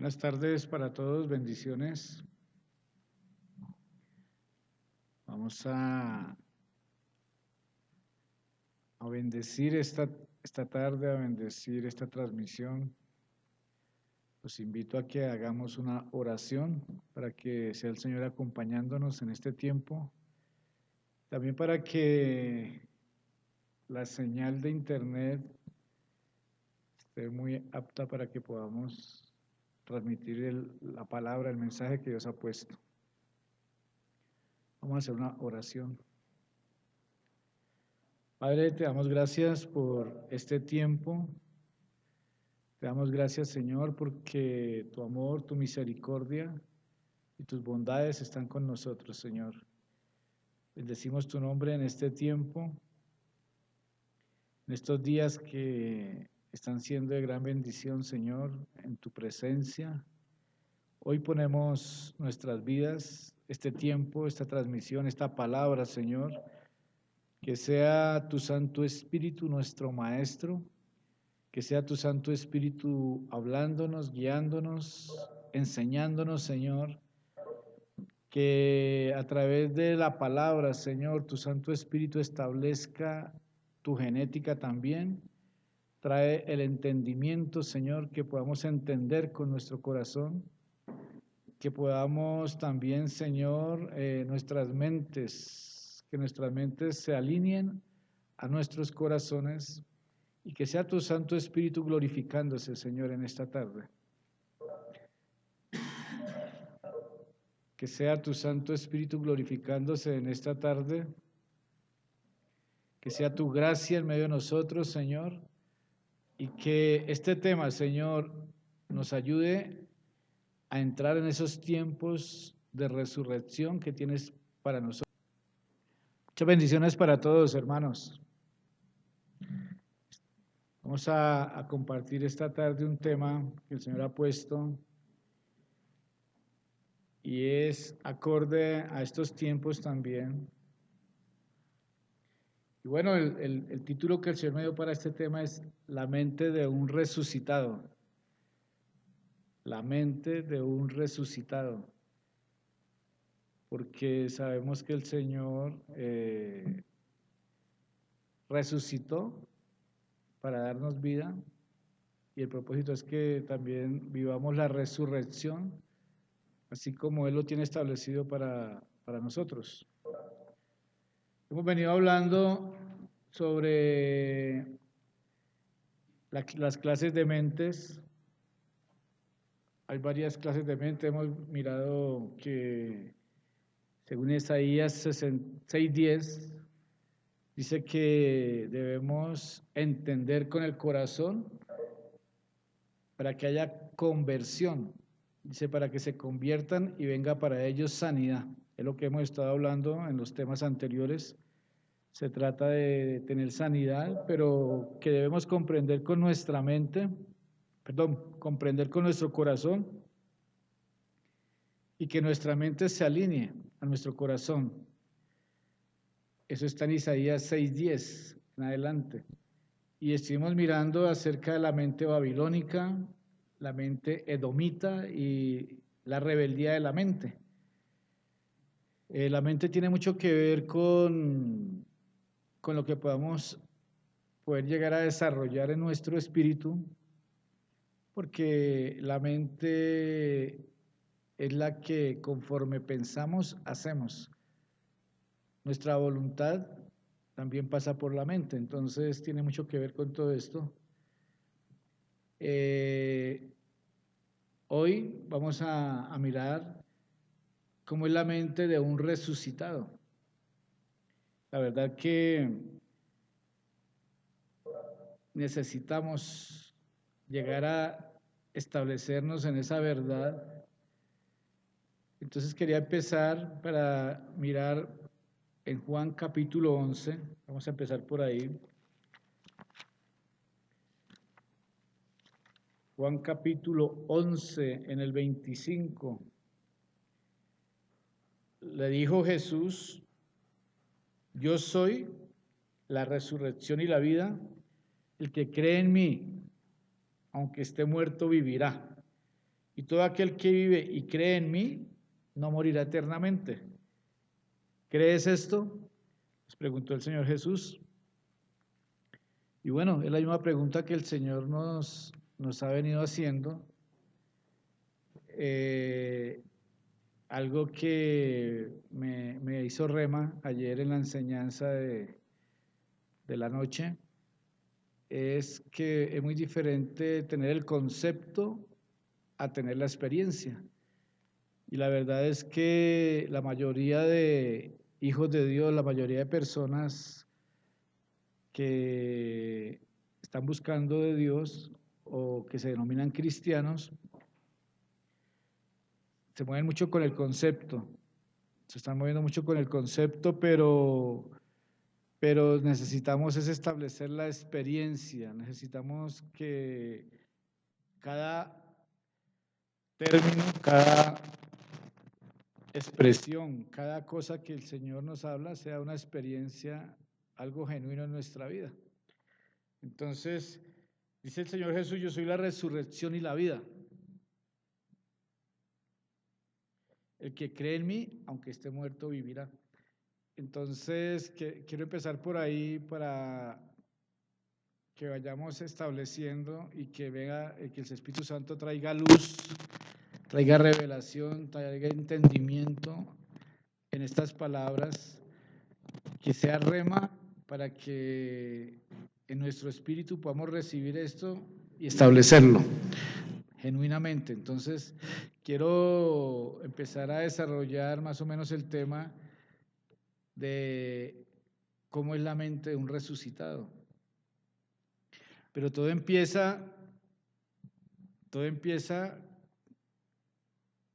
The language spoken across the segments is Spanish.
Buenas tardes para todos, bendiciones. Vamos a bendecir esta tarde, a bendecir esta transmisión. Los invito a que hagamos una oración para que sea el Señor acompañándonos en este tiempo. También para que la señal de internet esté muy apta para que podamos transmitir la palabra, el mensaje que Dios ha puesto. Vamos a hacer una oración. Padre, te damos gracias por este tiempo. Te damos gracias, Señor, porque tu amor, tu misericordia y tus bondades están con nosotros, Señor. Bendecimos tu nombre en este tiempo, en estos días que están siendo de gran bendición, Señor, en tu presencia. Hoy ponemos nuestras vidas, este tiempo, esta transmisión, esta palabra, Señor, que sea tu Santo Espíritu nuestro Maestro, que sea tu Santo Espíritu hablándonos, guiándonos, enseñándonos, Señor, que a través de la palabra, Señor, tu Santo Espíritu establezca tu genética también, trae el entendimiento, Señor, que podamos entender con nuestro corazón, que podamos también, Señor, que nuestras mentes se alineen a nuestros corazones y que sea tu Santo Espíritu glorificándose, Señor, en esta tarde. Que sea tu Santo Espíritu glorificándose en esta tarde. Que sea tu gracia en medio de nosotros, Señor. Y que este tema, Señor, nos ayude a entrar en esos tiempos de resurrección que tienes para nosotros. Muchas bendiciones para todos, hermanos. Vamos a compartir esta tarde un tema que el Señor ha puesto y es acorde a estos tiempos también. Y bueno, el título que el Señor me dio para este tema es La mente de un resucitado. La mente de un resucitado. Porque sabemos que el Señor resucitó para darnos vida y el propósito es que también vivamos la resurrección así como Él lo tiene establecido para nosotros. Hemos venido hablando sobre las clases de mentes. Hay varias clases de mente. Hemos mirado que según Isaías 6:10 dice que debemos entender con el corazón para que haya conversión. Dice, para que se conviertan y venga para ellos sanidad. Es lo que hemos estado hablando en los temas anteriores. Se trata de tener sanidad, pero que debemos comprender con nuestra mente, comprender con nuestro corazón y que nuestra mente se alinee a nuestro corazón. Eso está en Isaías 6:10 en adelante. Y estuvimos mirando acerca de la mente babilónica, la mente edomita y la rebeldía de la mente. La mente tiene mucho que ver con lo que podamos poder llegar a desarrollar en nuestro espíritu, porque la mente es la que conforme pensamos, hacemos. Nuestra voluntad también pasa por la mente, entonces tiene mucho que ver con todo esto. Hoy vamos a mirar cómo es la mente de un resucitado. La verdad que necesitamos llegar a establecernos en esa verdad. Entonces quería empezar para mirar en Juan capítulo 11, vamos a empezar por ahí. Juan capítulo 11 en el 25. Le dijo Jesús, yo soy la resurrección y la vida, el que cree en mí, aunque esté muerto, vivirá. y todo aquel que vive y cree en mí no morirá eternamente. ¿Crees esto?, les preguntó el Señor Jesús. Y bueno, es la misma pregunta que el Señor nos ha venido haciendo. Algo que me hizo rema ayer en la enseñanza de la noche es que es muy diferente tener el concepto a tener la experiencia. Y la verdad es que la mayoría de hijos de Dios, la mayoría de personas que están buscando de Dios o que se denominan cristianos, se mueven mucho con el concepto, se están moviendo mucho con el concepto, pero necesitamos es establecer la experiencia, necesitamos que cada término, cada expresión, cada cosa que el Señor nos habla sea una experiencia, algo genuino en nuestra vida. Entonces, dice el Señor Jesús, yo soy la resurrección y la vida. El que cree en mí, aunque esté muerto, vivirá. Entonces, quiero empezar por ahí para que vayamos estableciendo y que venga, que el Espíritu Santo traiga luz, traiga revelación, traiga entendimiento en estas palabras, que sea rema para que en nuestro espíritu podamos recibir esto y establecerlo genuinamente. Entonces, quiero empezar a desarrollar más o menos el tema de cómo es la mente de un resucitado. Pero todo empieza,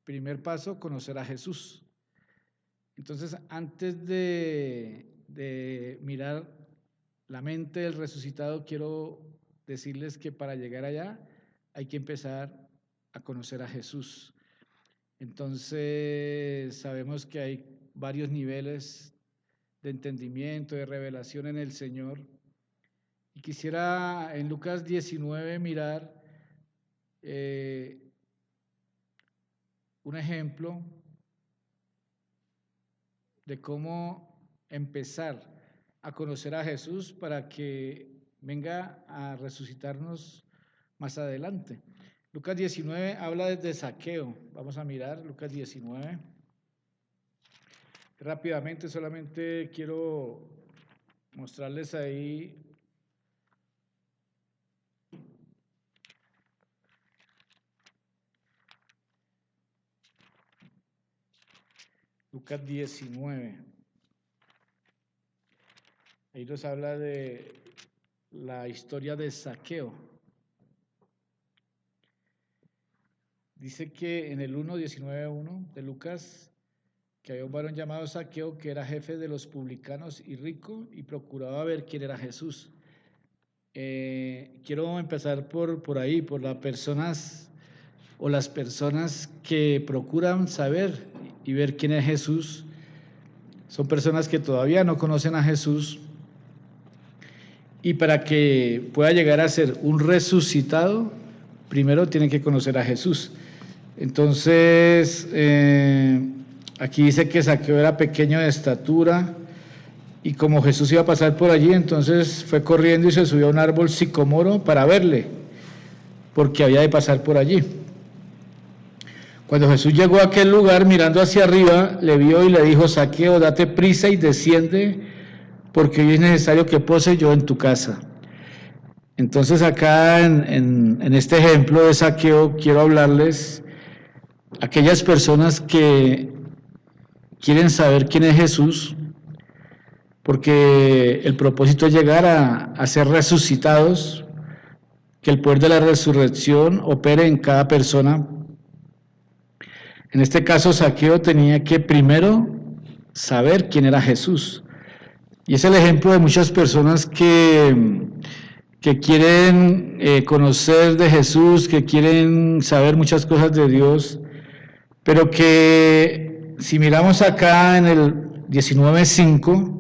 primer paso, conocer a Jesús. Entonces, antes de mirar la mente del resucitado, quiero decirles que para llegar allá hay que empezar a conocer a Jesús. Entonces, sabemos que hay varios niveles de entendimiento, de revelación en el Señor. Y quisiera en Lucas 19 mirar un ejemplo de cómo empezar a conocer a Jesús para que venga a resucitarnos más adelante. Lucas 19 habla de Zaqueo. Vamos a mirar Lucas 19. Rápidamente, solamente quiero mostrarles ahí Lucas 19. Ahí nos habla de la historia de Zaqueo. Dice que en el 19:1 de Lucas, que había un varón llamado Zaqueo que era jefe de los publicanos y rico y procuraba ver quién era Jesús. Quiero empezar por ahí, por las personas o las personas que procuran saber y ver quién es Jesús. Son personas que todavía no conocen a Jesús, y para que pueda llegar a ser un resucitado, primero tienen que conocer a Jesús. Entonces, aquí dice que Zaqueo era pequeño de estatura, y como Jesús iba a pasar por allí, entonces fue corriendo y se subió a un árbol sicomoro para verle, porque había de pasar por allí. Cuando Jesús llegó a aquel lugar, mirando hacia arriba, le vio y le dijo: Zaqueo, date prisa y desciende, porque hoy es necesario que pose yo en tu casa. Entonces acá en este ejemplo de Zaqueo quiero hablarles a aquellas personas que quieren saber quién es Jesús, porque el propósito es llegar a ser resucitados, que el poder de la resurrección opere en cada persona. En este caso, Zaqueo tenía que primero saber quién era Jesús. Y es el ejemplo de muchas personas que quieren conocer de Jesús, que quieren saber muchas cosas de Dios, pero que si miramos acá en el 19:5,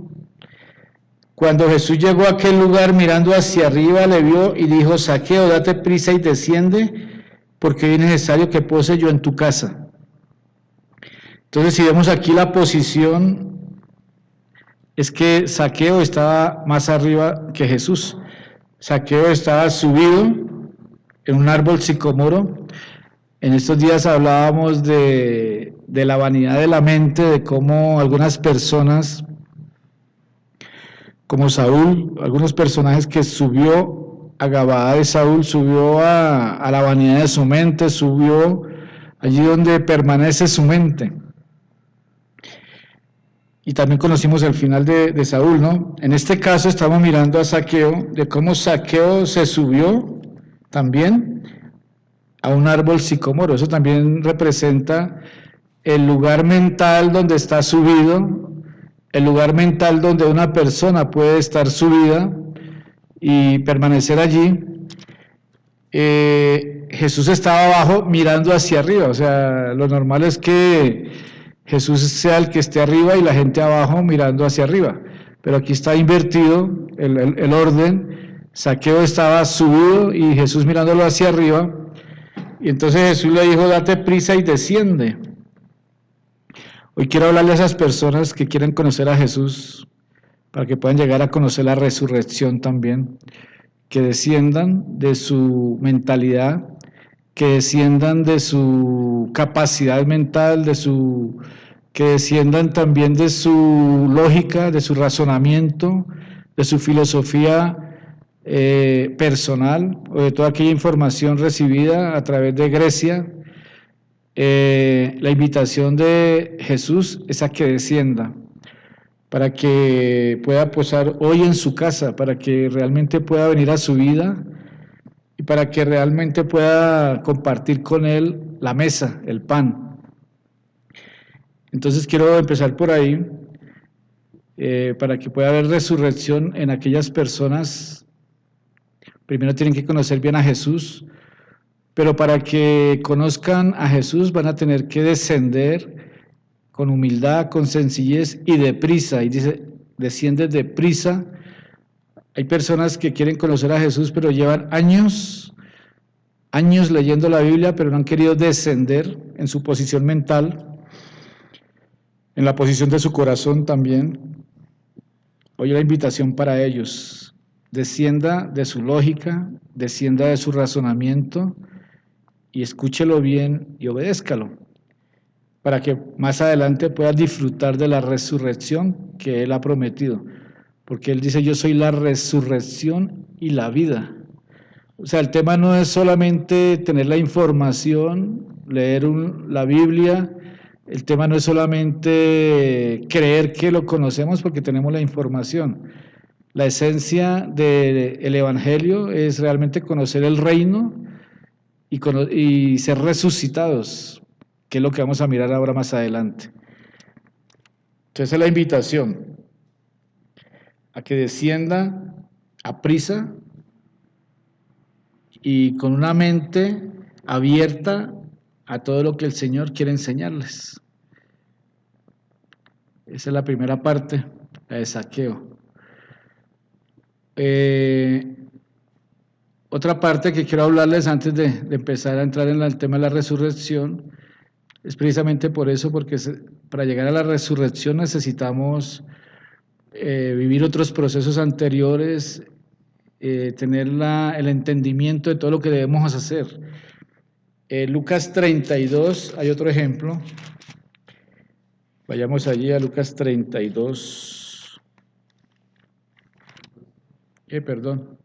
cuando Jesús llegó a aquel lugar, mirando hacia arriba, le vio y dijo: Zaqueo, date prisa y desciende, porque hoy es necesario que pose yo en tu casa. Entonces, si vemos aquí la posición, es que Zaqueo estaba más arriba que Jesús. Zaqueo estaba subido en un árbol sicomoro. En estos días hablábamos de la vanidad de la mente, de cómo algunas personas, como Saúl, algunos personajes que subió a Gabaa de Saúl, subió a la vanidad de su mente, subió allí donde permanece su mente. Y también conocimos el final de Saúl, ¿no? En este caso estamos mirando a Zaqueo, de cómo Zaqueo se subió también a un árbol sicomoro. Eso también representa el lugar mental donde está subido, el lugar mental donde una persona puede estar subida y permanecer allí. Jesús estaba abajo mirando hacia arriba, o sea, lo normal es que Jesús sea el que esté arriba y la gente abajo mirando hacia arriba, pero aquí está invertido el orden. Zaqueo estaba subido y Jesús mirándolo hacia arriba, y entonces Jesús le dijo, date prisa y desciende. Hoy quiero hablarle a esas personas que quieren conocer a Jesús, para que puedan llegar a conocer la resurrección también, que desciendan de su mentalidad, que desciendan de su capacidad mental, que desciendan también de su lógica, de su razonamiento, de su filosofía personal, o de toda aquella información recibida a través de Grecia. La invitación de Jesús es a que descienda, para que pueda posar hoy en su casa, para que realmente pueda venir a su vida y para que realmente pueda compartir con él la mesa, el pan. Entonces quiero empezar por ahí, para que pueda haber resurrección en aquellas personas. Primero tienen que conocer bien a Jesús, pero para que conozcan a Jesús van a tener que descender con humildad, con sencillez y deprisa. Y dice, desciende deprisa. Hay personas que quieren conocer a Jesús, pero llevan años leyendo la Biblia, pero no han querido descender en su posición mental, en la posición de su corazón también. Hoy la invitación para ellos, descienda de su lógica, descienda de su razonamiento y escúchelo bien y obedézcalo, para que más adelante pueda disfrutar de la resurrección que Él ha prometido, porque Él dice, yo soy la resurrección y la vida. O sea, el tema no es solamente tener la información, leer la Biblia, el tema no es solamente creer que lo conocemos porque tenemos la información. La esencia del Evangelio es realmente conocer el reino y ser resucitados, que es lo que vamos a mirar ahora más adelante. Entonces es la invitación a que descienda a prisa y con una mente abierta a todo lo que el Señor quiere enseñarles. Esa es la primera parte, la de Zaqueo. Otra parte que quiero hablarles antes de empezar a entrar en el tema de la resurrección, es precisamente por eso, porque para llegar a la resurrección necesitamos vivir otros procesos anteriores, tener el entendimiento de todo lo que debemos hacer. Lucas 32, hay otro ejemplo. Vayamos allí a Lucas 32. Perdón.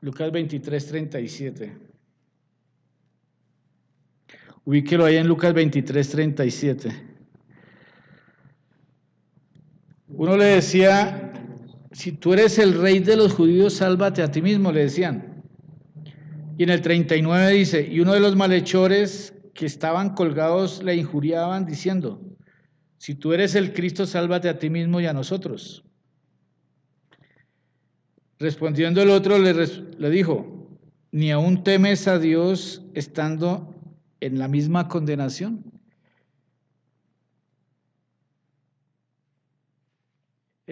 Lucas 23, 37. Ubíquelo ahí en Lucas 23, 37. Uno le decía, si tú eres el rey de los judíos, sálvate a ti mismo, le decían. Y en el 39 dice, y uno de los malhechores que estaban colgados le injuriaban diciendo, si tú eres el Cristo, sálvate a ti mismo y a nosotros. Respondiendo el otro le dijo, ¿ni aún temes a Dios estando en la misma condenación?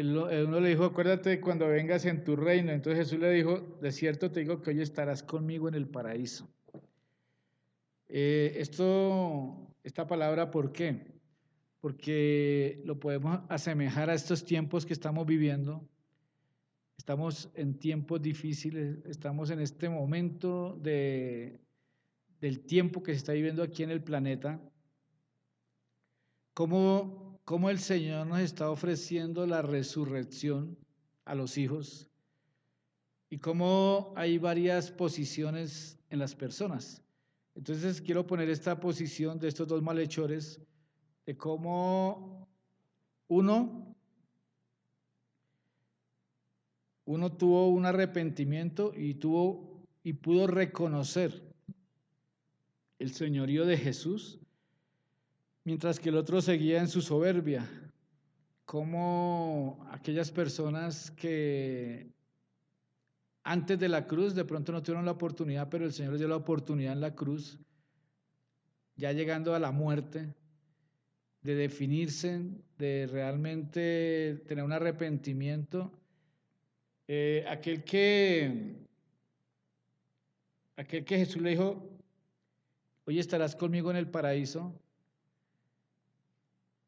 uno le dijo, acuérdate cuando vengas en tu reino. Entonces Jesús le dijo, de cierto te digo que hoy estarás conmigo en el paraíso. Esta palabra, ¿por qué? Porque lo podemos asemejar a estos tiempos que estamos viviendo. Estamos en tiempos difíciles, estamos en este momento del tiempo que se está viviendo aquí en el planeta. ¿Cómo el Señor nos está ofreciendo la resurrección a los hijos? Y cómo hay varias posiciones en las personas. Entonces quiero poner esta posición de estos dos malhechores, de cómo uno tuvo un arrepentimiento y pudo reconocer el señorío de Jesús, mientras que el otro seguía en su soberbia. Como aquellas personas que antes de la cruz de pronto no tuvieron la oportunidad, pero el Señor les dio la oportunidad en la cruz, ya llegando a la muerte, de definirse, de realmente tener un arrepentimiento. Aquel que Jesús le dijo, hoy estarás conmigo en el paraíso,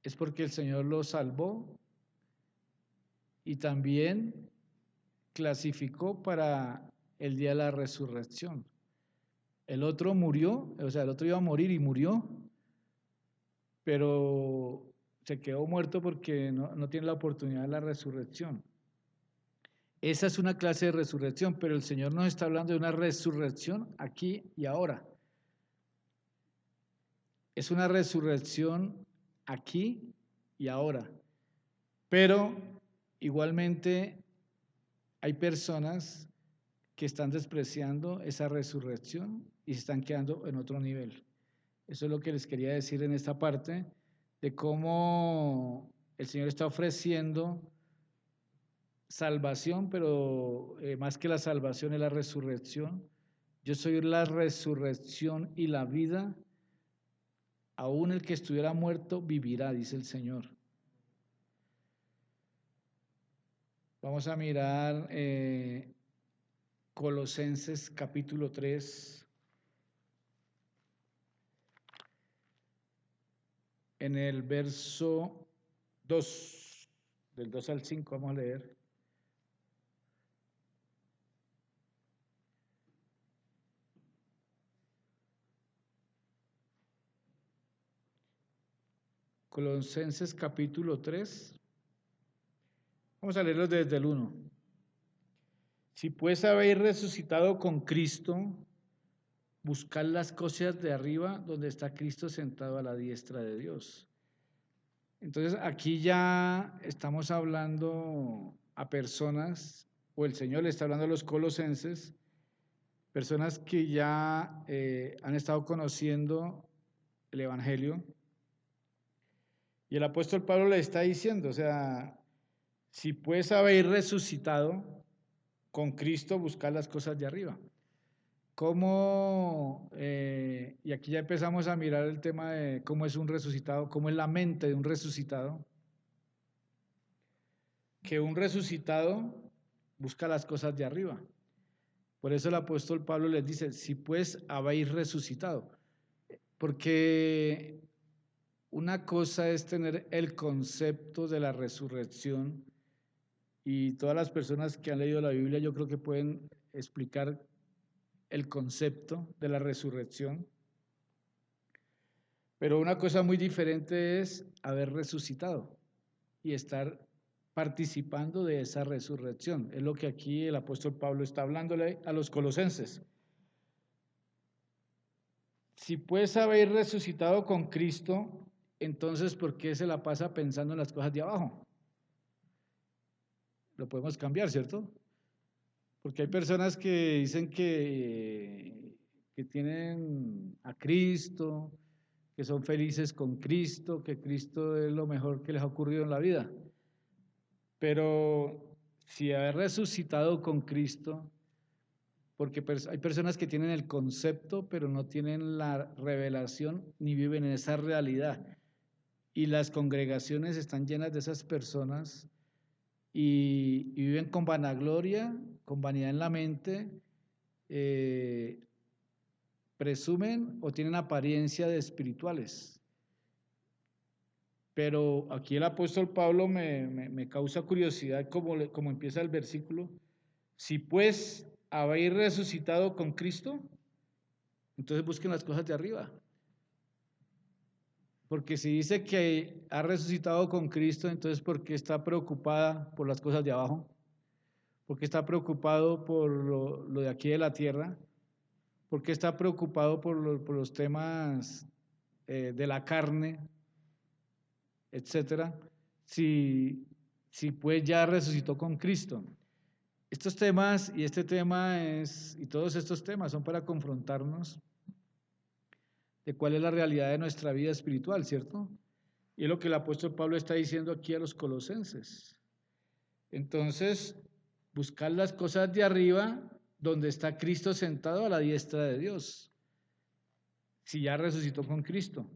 es porque el Señor lo salvó y también clasificó para el día de la resurrección. El otro murió, o sea, el otro iba a morir y murió, pero se quedó muerto porque no tiene la oportunidad de la resurrección. Esa es una clase de resurrección, pero el Señor nos está hablando de una resurrección aquí y ahora. Es una resurrección aquí y ahora. Pero igualmente hay personas que están despreciando esa resurrección y se están quedando en otro nivel. Eso es lo que les quería decir en esta parte, de cómo el Señor está ofreciendo salvación, pero más que la salvación es la resurrección. Yo soy la resurrección y la vida. Aún el que estuviera muerto vivirá, dice el Señor. Vamos a mirar Colosenses capítulo 3. En el verso 2, del 2 al 5, vamos a leer. Colosenses capítulo 3. Vamos a leerlo desde el 1. Si pues habéis resucitado con Cristo, buscad las cosas de arriba, donde está Cristo sentado a la diestra de Dios. Entonces aquí ya estamos hablando a personas, o el Señor le está hablando a los colosenses, personas que ya han estado conociendo el Evangelio. Y el apóstol Pablo le está diciendo, o sea, si pues habéis resucitado con Cristo, buscad las cosas de arriba. ¿Cómo? Y aquí ya empezamos a mirar el tema de cómo es un resucitado, cómo es la mente de un resucitado. Que un resucitado busca las cosas de arriba. Por eso el apóstol Pablo les dice, si pues habéis resucitado. Porque una cosa es tener el concepto de la resurrección, y todas las personas que han leído la Biblia yo creo que pueden explicar el concepto de la resurrección. Pero una cosa muy diferente es haber resucitado y estar participando de esa resurrección. Es lo que aquí el apóstol Pablo está hablándole a los colosenses. Si pues habéis resucitado con Cristo, entonces ¿por qué se la pasa pensando en las cosas de abajo? Lo podemos cambiar, ¿cierto? Porque hay personas que dicen que tienen a Cristo, que son felices con Cristo, que Cristo es lo mejor que les ha ocurrido en la vida. Pero si haber resucitado con Cristo, porque hay personas que tienen el concepto, pero no tienen la revelación ni viven en esa realidad. Y las congregaciones están llenas de esas personas y viven con vanagloria, con vanidad en la mente, eh, presumen o tienen apariencia de espirituales. Pero aquí el apóstol Pablo me causa curiosidad como empieza el versículo. Si pues habéis resucitado con Cristo, entonces busquen las cosas de arriba. Porque si dice que ha resucitado con Cristo, entonces ¿por qué está preocupada por las cosas de abajo? ¿Por qué está preocupado por lo de aquí de la tierra? ¿Por qué está preocupado por los temas de la carne, etcétera? Si, si pues ya resucitó con Cristo. Estos temas y este tema y todos estos temas son para confrontarnos de cuál es la realidad de nuestra vida espiritual, ¿cierto? Y es lo que el apóstol Pablo está diciendo aquí a los colosenses. Entonces, buscar las cosas de arriba donde está Cristo sentado a la diestra de Dios, si ya resucitó con Cristo.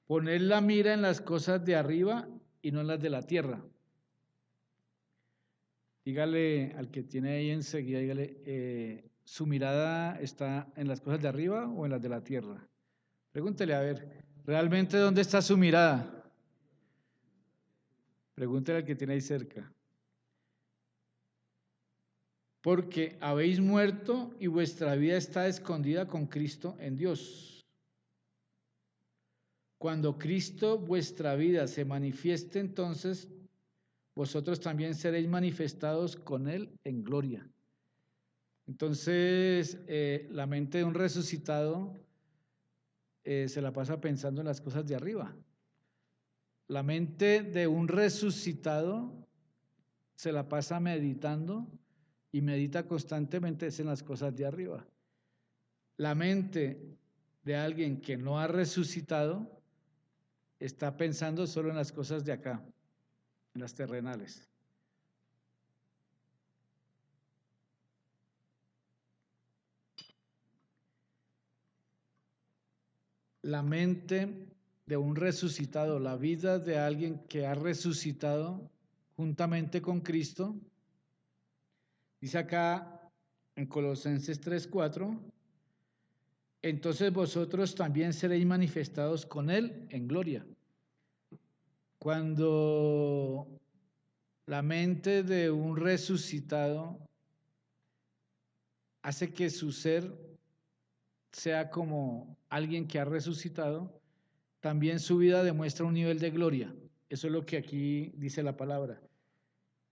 Poner la mira en las cosas de arriba y no en las de la tierra. Dígale al que tiene ahí enseguida, dígale, ¿su mirada está en las cosas de arriba o en las de la tierra? Pregúntele, a ver, ¿realmente dónde está su mirada? Pregúntele al que tiene ahí cerca. Porque habéis muerto y vuestra vida está escondida con Cristo en Dios. Cuando Cristo vuestra vida se manifieste, entonces vosotros también seréis manifestados con Él en gloria. Entonces, la mente de un resucitado se la pasa pensando en las cosas de arriba. La mente de un resucitado se la pasa meditando y medita constantemente en las cosas de arriba. La mente de alguien que no ha resucitado está pensando solo en las cosas de acá, en las terrenales. La mente de un resucitado, la vida de alguien que ha resucitado juntamente con Cristo, dice acá en Colosenses 3:4, entonces vosotros también seréis manifestados con Él en gloria. Cuando la mente de un resucitado hace que su ser sea como alguien que ha resucitado, también su vida demuestra un nivel de gloria. Eso es lo que aquí dice la palabra.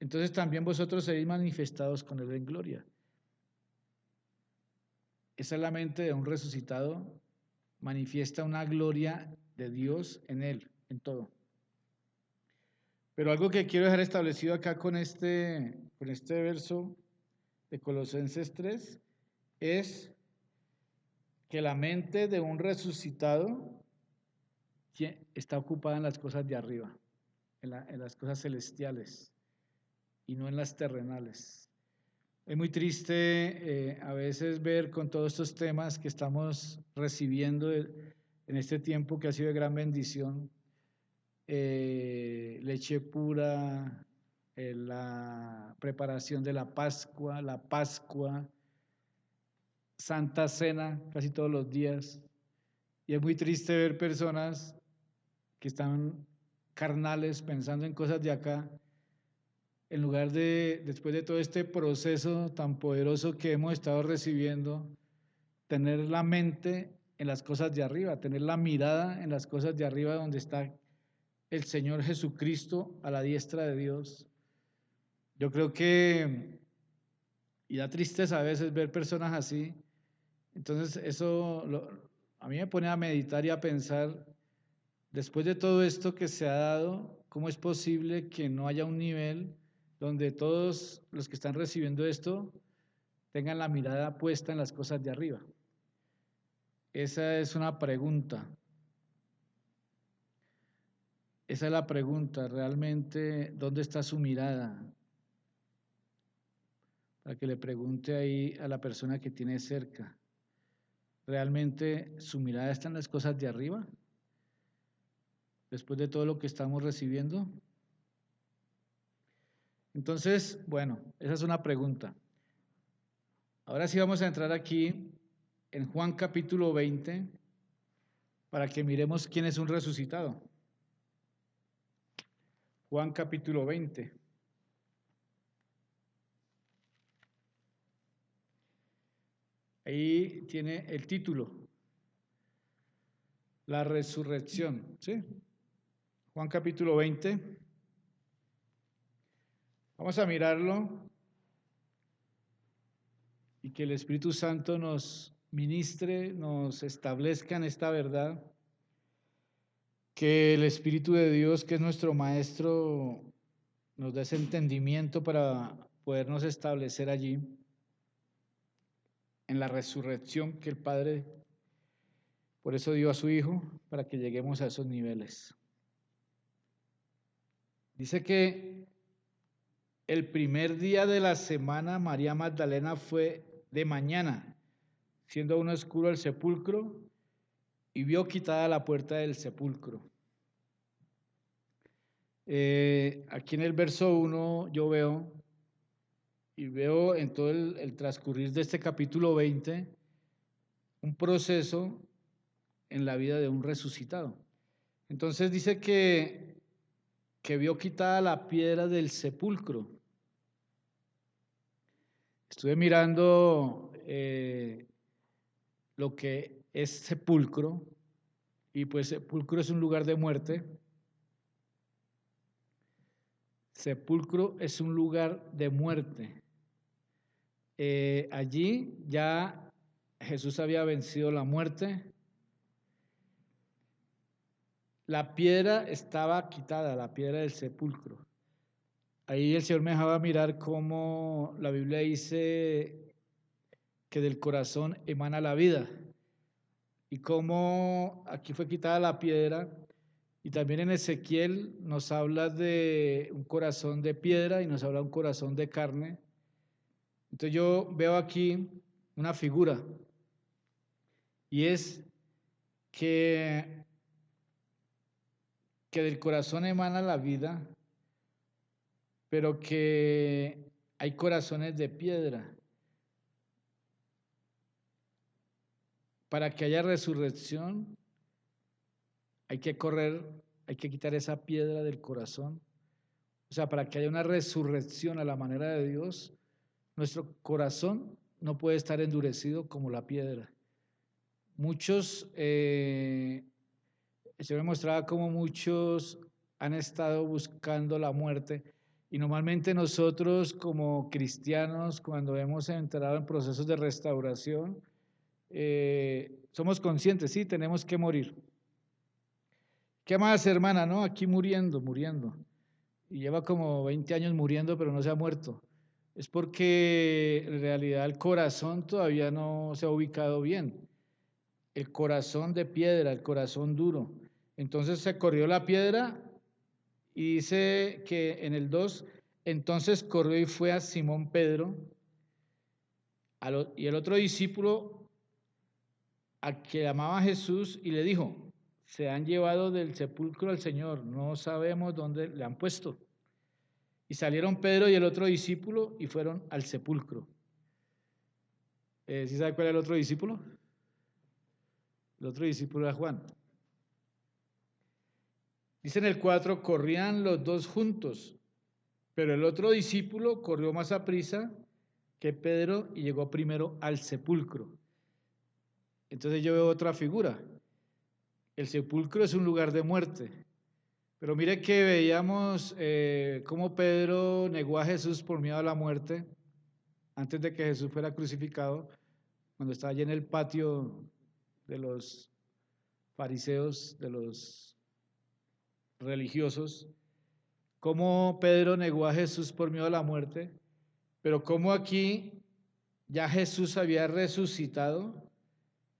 Entonces también vosotros seréis manifestados con Él en gloria. Esa es la mente de un resucitado, manifiesta una gloria de Dios en Él, en todo. Pero algo que quiero dejar establecido acá con este verso de Colosenses 3 es que la mente de un resucitado está ocupada en las cosas de arriba, en las cosas celestiales y no en las terrenales. Es muy triste a veces ver con todos estos temas que estamos recibiendo en este tiempo que ha sido de gran bendición, leche pura, la preparación de la Pascua, Santa Cena casi todos los días. Y es muy triste ver personas que están carnales pensando en cosas de acá, en lugar de, después de todo este proceso tan poderoso que hemos estado recibiendo, tener la mente en las cosas de arriba, tener la mirada en las cosas de arriba donde está el Señor Jesucristo a la diestra de Dios. Yo creo que, y da tristeza a veces ver personas así, entonces a mí me pone a meditar y a pensar, después de todo esto que se ha dado, ¿cómo es posible que no haya un nivel donde todos los que están recibiendo esto tengan la mirada puesta en las cosas de arriba? Esa es una pregunta. Esa es la pregunta, realmente, ¿dónde está su mirada? Para que le pregunte ahí a la persona que tiene cerca. ¿Realmente su mirada está en las cosas de arriba? Después de todo lo que estamos recibiendo. Entonces, bueno, esa es una pregunta. Ahora sí vamos a entrar aquí en Juan capítulo 20 para que miremos quién es un resucitado. Juan capítulo 20. Ahí tiene el título, la resurrección, ¿sí? Juan capítulo 20. Vamos a mirarlo y que el Espíritu Santo nos ministre, nos establezca en esta verdad, que el Espíritu de Dios, que es nuestro Maestro, nos dé ese entendimiento para podernos establecer allí en la resurrección que el Padre por eso dio a su Hijo, para que lleguemos a esos niveles. Dice que el primer día de la semana María Magdalena fue de mañana, siendo aún oscuro el sepulcro, y vio quitada la puerta del sepulcro. Aquí en el verso 1 yo veo, y veo en todo el transcurrir de este capítulo 20, un proceso en la vida de un resucitado. Entonces dice que vio quitada la piedra del sepulcro. Estuve mirando lo que es sepulcro, y pues sepulcro es un lugar de muerte. Sepulcro es un lugar de muerte. Allí ya Jesús había vencido la muerte. La piedra estaba quitada, la piedra del sepulcro. Ahí el Señor me dejaba mirar cómo la Biblia dice que del corazón emana la vida, y cómo aquí fue quitada la piedra. Y también en Ezequiel nos habla de un corazón de piedra y nos habla de un corazón de carne. Entonces yo veo aquí una figura, y es que del corazón emana la vida, pero que hay corazones de piedra. Para que haya resurrección, hay que correr, hay que quitar esa piedra del corazón. O sea, para que haya una resurrección a la manera de Dios, nuestro corazón no puede estar endurecido como la piedra. Muchos, se me mostraba como muchos han estado buscando la muerte, y normalmente nosotros como cristianos, cuando hemos entrado en procesos de restauración, somos conscientes, sí, tenemos que morir. ¿Qué más, hermana? No, aquí muriendo, muriendo. Y lleva como 20 años muriendo, pero no se ha muerto. Es porque en realidad el corazón todavía no se ha ubicado bien. El corazón de piedra, el corazón duro. Entonces se corrió la piedra, y dice que en el 2, entonces corrió y fue a Simón Pedro y el otro discípulo al que llamaba Jesús, y le dijo: se han llevado del sepulcro al Señor, no sabemos dónde le han puesto. Y salieron Pedro y el otro discípulo y fueron al sepulcro. ¿Sí sabe cuál era el otro discípulo? El otro discípulo era Juan. Dice en el 4, corrían los dos juntos, pero el otro discípulo corrió más aprisa que Pedro y llegó primero al sepulcro. Entonces yo veo otra figura. El sepulcro es un lugar de muerte. Pero mire que veíamos cómo Pedro negó a Jesús por miedo a la muerte antes de que Jesús fuera crucificado, cuando estaba allí en el patio de los fariseos, de los religiosos, cómo Pedro negó a Jesús por miedo a la muerte, pero cómo aquí ya Jesús había resucitado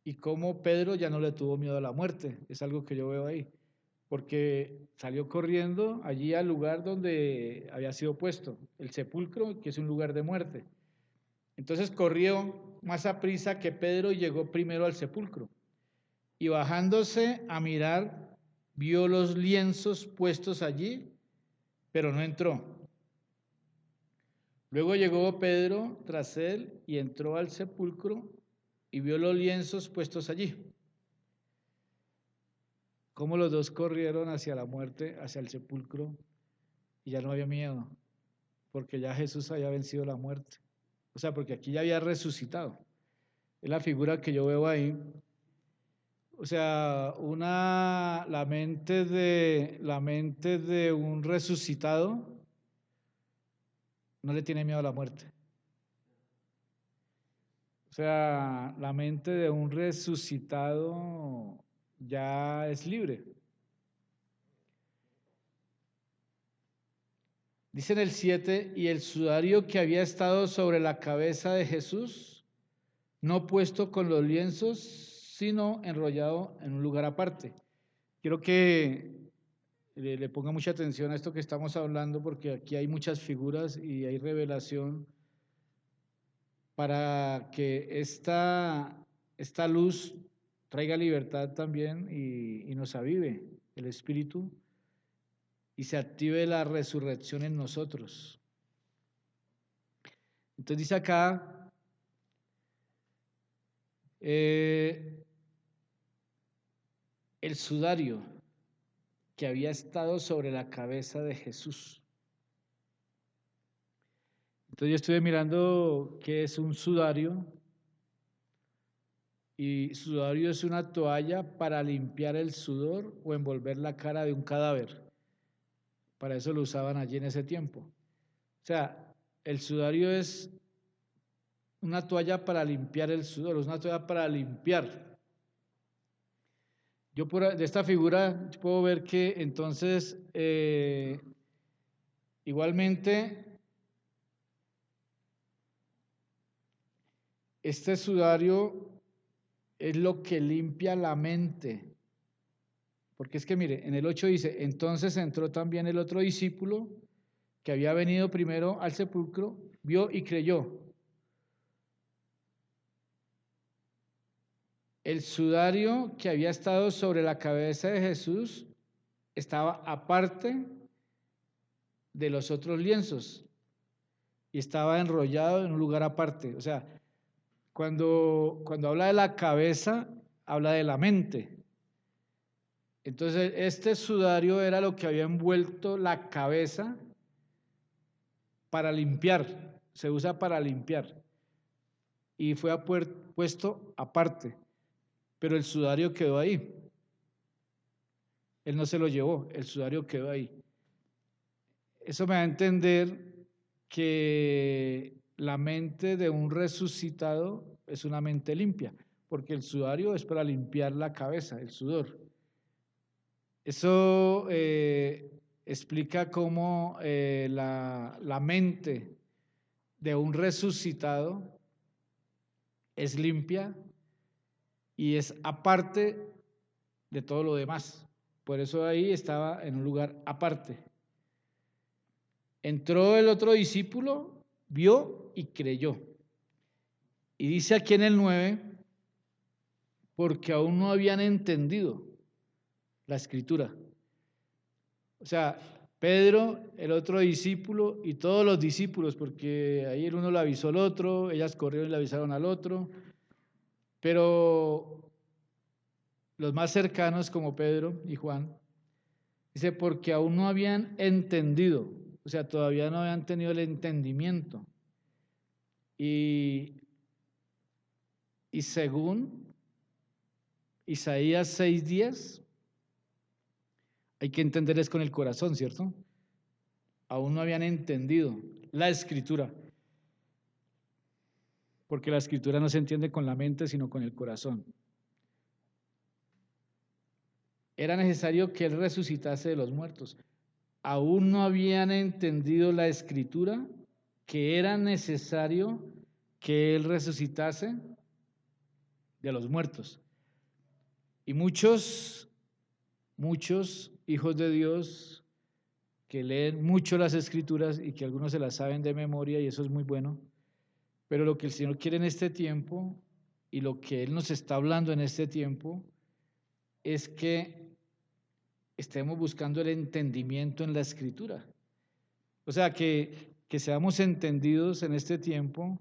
y cómo Pedro ya no le tuvo miedo a la muerte. Es algo que yo veo ahí, porque salió corriendo allí al lugar donde había sido puesto, el sepulcro, que es un lugar de muerte. Entonces corrió más aprisa que Pedro y llegó primero al sepulcro. Y bajándose a mirar, vio los lienzos puestos allí, pero no entró. Luego llegó Pedro tras él y entró al sepulcro y vio los lienzos puestos allí. Cómo los dos corrieron hacia la muerte, hacia el sepulcro, y ya no había miedo, porque ya Jesús había vencido la muerte. O sea, porque aquí ya había resucitado. Es la figura que yo veo ahí. O sea, la mente de un resucitado no le tiene miedo a la muerte. O sea, la mente de un resucitado ya es libre. Dice en el 7, y el sudario que había estado sobre la cabeza de Jesús, no puesto con los lienzos, sino enrollado en un lugar aparte. Quiero que le ponga mucha atención a esto que estamos hablando, porque aquí hay muchas figuras y hay revelación para que esta luz traiga libertad también y nos avive el espíritu y se active la resurrección en nosotros. Entonces dice acá, el sudario que había estado sobre la cabeza de Jesús. Entonces yo estuve mirando qué es un sudario, y sudario es una toalla para limpiar el sudor o envolver la cara de un cadáver. Para eso lo usaban allí en ese tiempo. O sea, el sudario es una toalla para limpiar el sudor, es una toalla para limpiar. Yo de esta figura puedo ver que entonces igualmente este sudario es lo que limpia la mente. Porque es que mire, en el 8 dice, entonces entró también el otro discípulo que había venido primero al sepulcro, vio y creyó. El sudario que había estado sobre la cabeza de Jesús estaba aparte de los otros lienzos y estaba enrollado en un lugar aparte. O sea, cuando habla de la cabeza, habla de la mente. Entonces, este sudario era lo que había envuelto la cabeza para limpiar, se usa para limpiar. Y fue puesto aparte, pero el sudario quedó ahí. Él no se lo llevó, el sudario quedó ahí. Eso me da a entender que la mente de un resucitado es una mente limpia, porque el sudario es para limpiar la cabeza, el sudor. Eso explica cómo la mente de un resucitado es limpia y es aparte de todo lo demás. Por eso ahí estaba en un lugar aparte. Entró el otro discípulo, vio y creyó. Y dice aquí en el 9, porque aún no habían entendido la escritura. O sea, Pedro, el otro discípulo y todos los discípulos, porque ahí el uno le avisó al otro, ellas corrieron y le avisaron al otro, pero los más cercanos como Pedro y Juan, dice, porque aún no habían entendido, o sea, todavía no habían tenido el entendimiento. Y según Isaías 6:10, hay que entenderles con el corazón, ¿cierto? Aún no habían entendido la escritura, porque la escritura no se entiende con la mente, sino con el corazón. Era necesario que Él resucitase de los muertos. Aún no habían entendido la escritura, que era necesario que Él resucitase de los muertos. Y muchos hijos de Dios que leen mucho las escrituras y que algunos se las saben de memoria, y eso es muy bueno, pero lo que el Señor quiere en este tiempo y lo que Él nos está hablando en este tiempo es que estemos buscando el entendimiento en la escritura. O sea, que que seamos entendidos en este tiempo,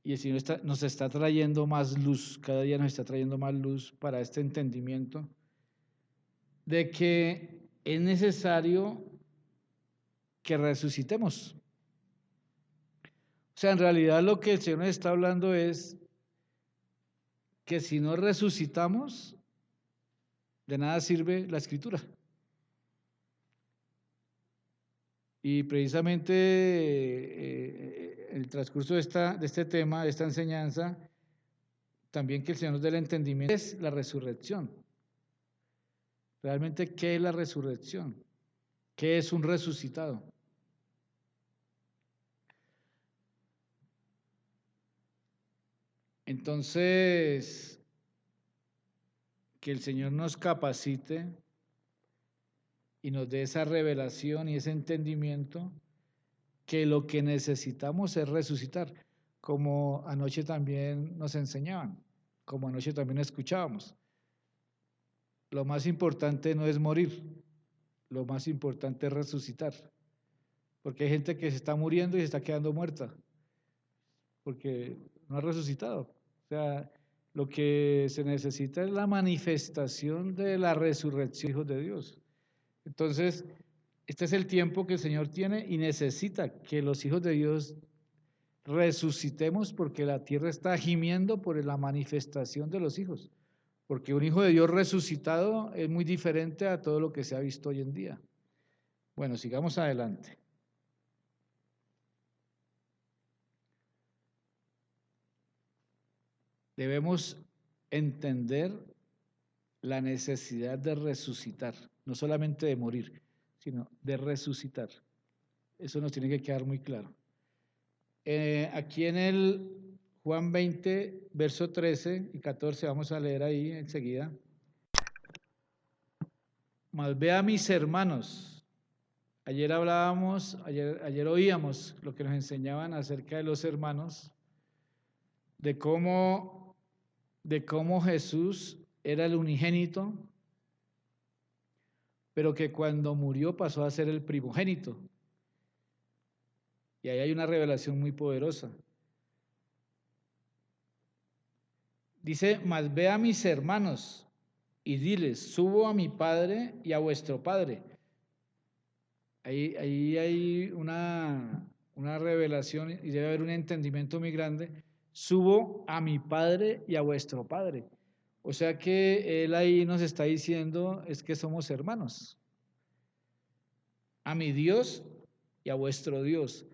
y el Señor nos está trayendo más luz, cada día nos está trayendo más luz para este entendimiento de que es necesario que resucitemos. O sea, en realidad lo que el Señor nos está hablando es que si no resucitamos, de nada sirve la Escritura. Y precisamente en el transcurso de este tema, de esta enseñanza, también que el Señor nos dé el entendimiento es la resurrección. Realmente, ¿qué es la resurrección? ¿Qué es un resucitado? Entonces, que el Señor nos capacite y nos dé esa revelación y ese entendimiento que lo que necesitamos es resucitar, como anoche también nos enseñaban, como anoche también escuchábamos. Lo más importante no es morir, lo más importante es resucitar, porque hay gente que se está muriendo y se está quedando muerta, porque no ha resucitado. O sea, lo que se necesita es la manifestación de la resurrección, hijos de Dios. Entonces, este es el tiempo que el Señor tiene y necesita que los hijos de Dios resucitemos porque la tierra está gimiendo por la manifestación de los hijos. Porque un hijo de Dios resucitado es muy diferente a todo lo que se ha visto hoy en día. Bueno, sigamos adelante. Debemos entender la necesidad de resucitar, no solamente de morir, sino de resucitar. Eso nos tiene que quedar muy claro. Aquí en el Juan 20, verso 13 y 14, vamos a leer ahí enseguida. Mas ve a mis hermanos. Ayer hablábamos, ayer oíamos lo que nos enseñaban acerca de los hermanos, de cómo Jesús era el unigénito, pero que cuando murió pasó a ser el primogénito. Y ahí hay una revelación muy poderosa. Dice, mas ve a mis hermanos y diles, subo a mi Padre y a vuestro Padre. Ahí hay una revelación y debe haber un entendimiento muy grande. Subo a mi Padre y a vuestro Padre. O sea que Él ahí nos está diciendo es que somos hermanos. A mi Dios y a vuestro Dios.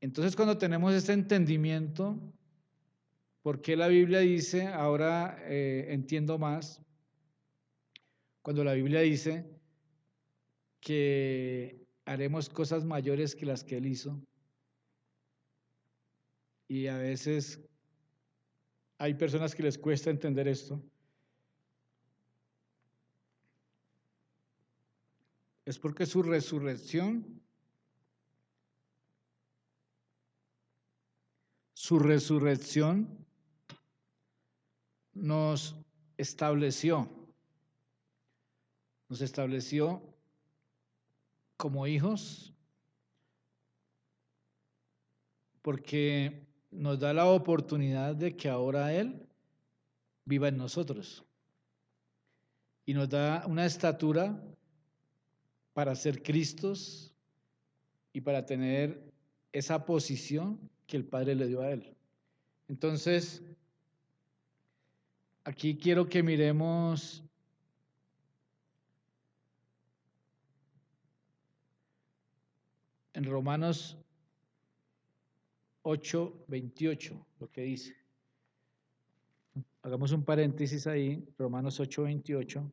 Entonces cuando tenemos este entendimiento, ¿por qué la Biblia dice, ahora entiendo más, cuando la Biblia dice que haremos cosas mayores que las que Él hizo? Y a veces hay personas que les cuesta entender esto. Es porque su resurrección nos estableció, nos estableció como hijos, porque nos da la oportunidad de que ahora Él viva en nosotros y nos da una estatura para ser Cristos y para tener esa posición que el Padre le dio a Él. Entonces, aquí quiero que miremos en Romanos 8:28, lo que dice. Hagamos un paréntesis ahí, Romanos 8:28.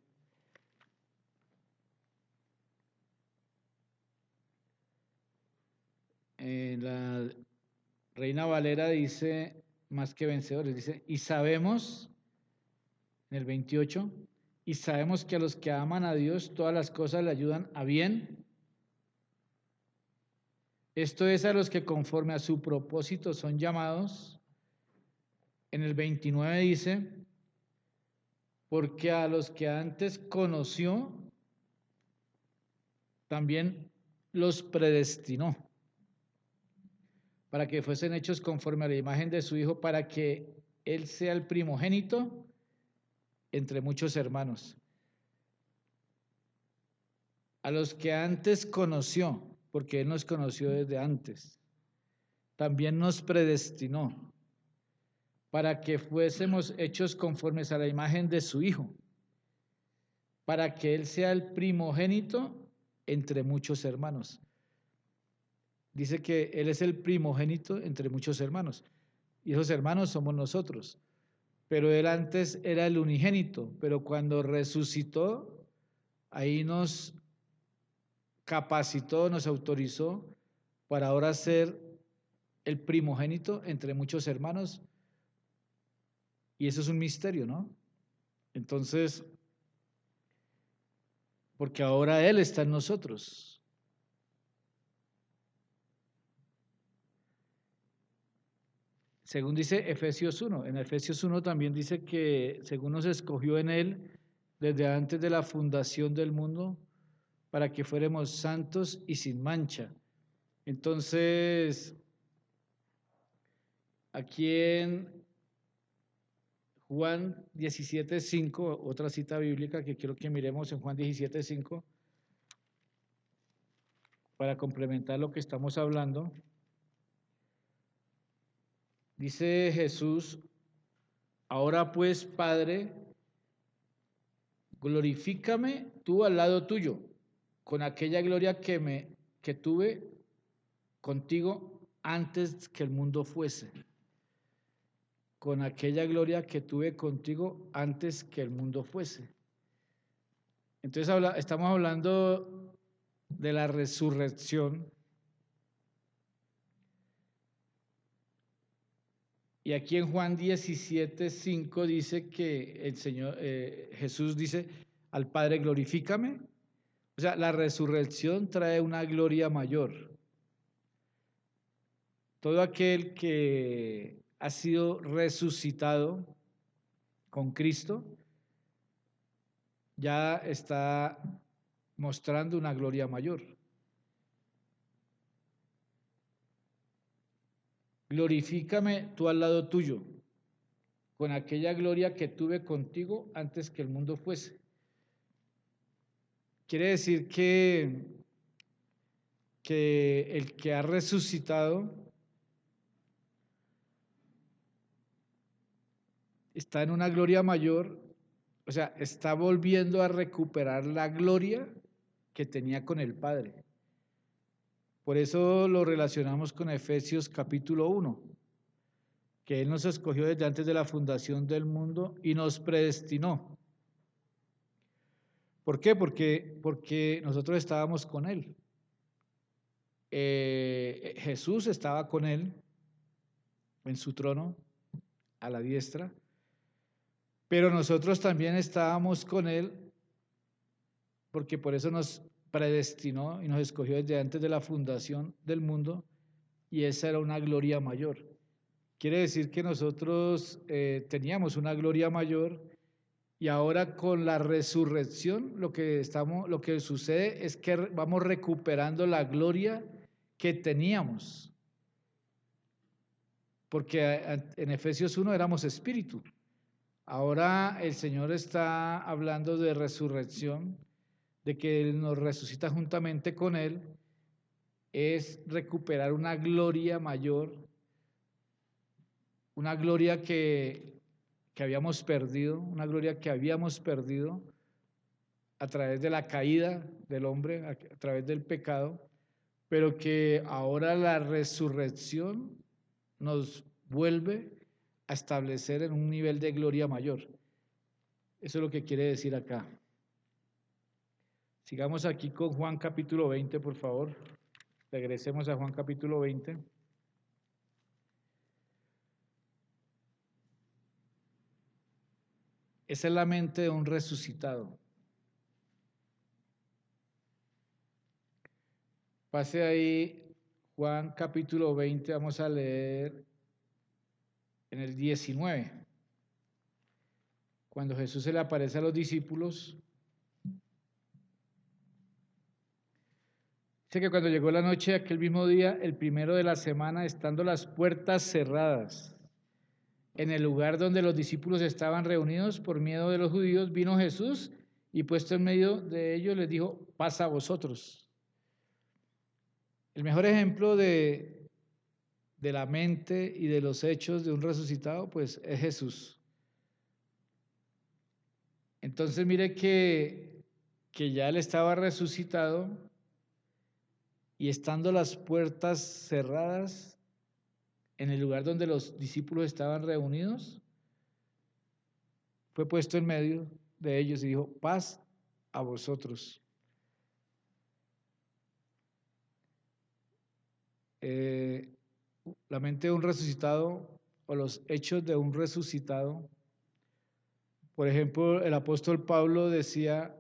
La Reina Valera dice, más que vencedores, dice, y sabemos, en el 28, y sabemos que a los que aman a Dios todas las cosas le ayudan a bien. Esto es a los que conforme a su propósito son llamados. En el 29 dice, porque a los que antes conoció, también los predestinó. para que fuesen hechos conforme a la imagen de su Hijo, para que Él sea el primogénito entre muchos hermanos. A los que antes conoció, porque Él nos conoció desde antes, también nos predestinó para que fuésemos hechos conformes a la imagen de su Hijo, para que Él sea el primogénito entre muchos hermanos. Dice que Él es el primogénito entre muchos hermanos, y esos hermanos somos nosotros. Pero Él antes era el unigénito, pero cuando resucitó, ahí nos capacitó, nos autorizó para ahora ser el primogénito entre muchos hermanos, y eso es un misterio, ¿no? Entonces, porque ahora Él está en nosotros. Según dice Efesios 1, en Efesios 1 también dice que según nos escogió en Él desde antes de la fundación del mundo, para que fuéramos santos y sin mancha. Entonces, aquí en Juan 17:5, otra cita bíblica que quiero que miremos en Juan 17:5, para complementar lo que estamos hablando. Dice Jesús: ahora pues, Padre, glorifícame tú al lado tuyo, con aquella gloria que tuve contigo antes que el mundo fuese. Con aquella gloria que tuve contigo antes que el mundo fuese. Entonces estamos hablando de la resurrección. Y aquí en Juan 17:5 dice que el Señor, Jesús dice al Padre: glorifícame. O sea, la resurrección trae una gloria mayor. Todo aquel que ha sido resucitado con Cristo ya está mostrando una gloria mayor. Glorifícame tú al lado tuyo, con aquella gloria que tuve contigo antes que el mundo fuese. Quiere decir que el que ha resucitado está en una gloria mayor, o sea, está volviendo a recuperar la gloria que tenía con el Padre. Por eso lo relacionamos con Efesios capítulo 1, que Él nos escogió desde antes de la fundación del mundo y nos predestinó. ¿Por qué? Porque nosotros estábamos con Él. Jesús estaba con Él en su trono, a la diestra, pero nosotros también estábamos con Él, porque por eso nos predestinó y nos escogió desde antes de la fundación del mundo, y esa era una gloria mayor. Quiere decir que nosotros teníamos una gloria mayor, y ahora con la resurrección lo que sucede es que vamos recuperando la gloria que teníamos, porque en Efesios 1 éramos espíritu. Ahora el Señor está hablando de resurrección, de que Él nos resucita juntamente con Él, es recuperar una gloria mayor, una gloria que habíamos perdido, una gloria que habíamos perdido a través de la caída del hombre, a través del pecado, pero que ahora la resurrección nos vuelve a establecer en un nivel de gloria mayor. Eso es lo que quiere decir acá. Sigamos aquí con Juan capítulo 20, por favor. Regresemos a Juan capítulo 20. Esa es la mente de un resucitado. Pase ahí Juan capítulo 20, vamos a leer en el 19. Cuando Jesús se le aparece a los discípulos, Dice que cuando llegó la noche de aquel mismo día, el primero de la semana, estando las puertas cerradas, en el lugar donde los discípulos estaban reunidos por miedo de los judíos, vino Jesús y puesto en medio de ellos les dijo, paz a vosotros. El mejor ejemplo de la mente y de los hechos de un resucitado, pues es Jesús. Entonces mire que ya él estaba resucitado y estando las puertas cerradas en el lugar donde los discípulos estaban reunidos, fue puesto en medio de ellos y dijo, paz a vosotros. La mente de un resucitado o los hechos de un resucitado. Por ejemplo, el apóstol Pablo decía,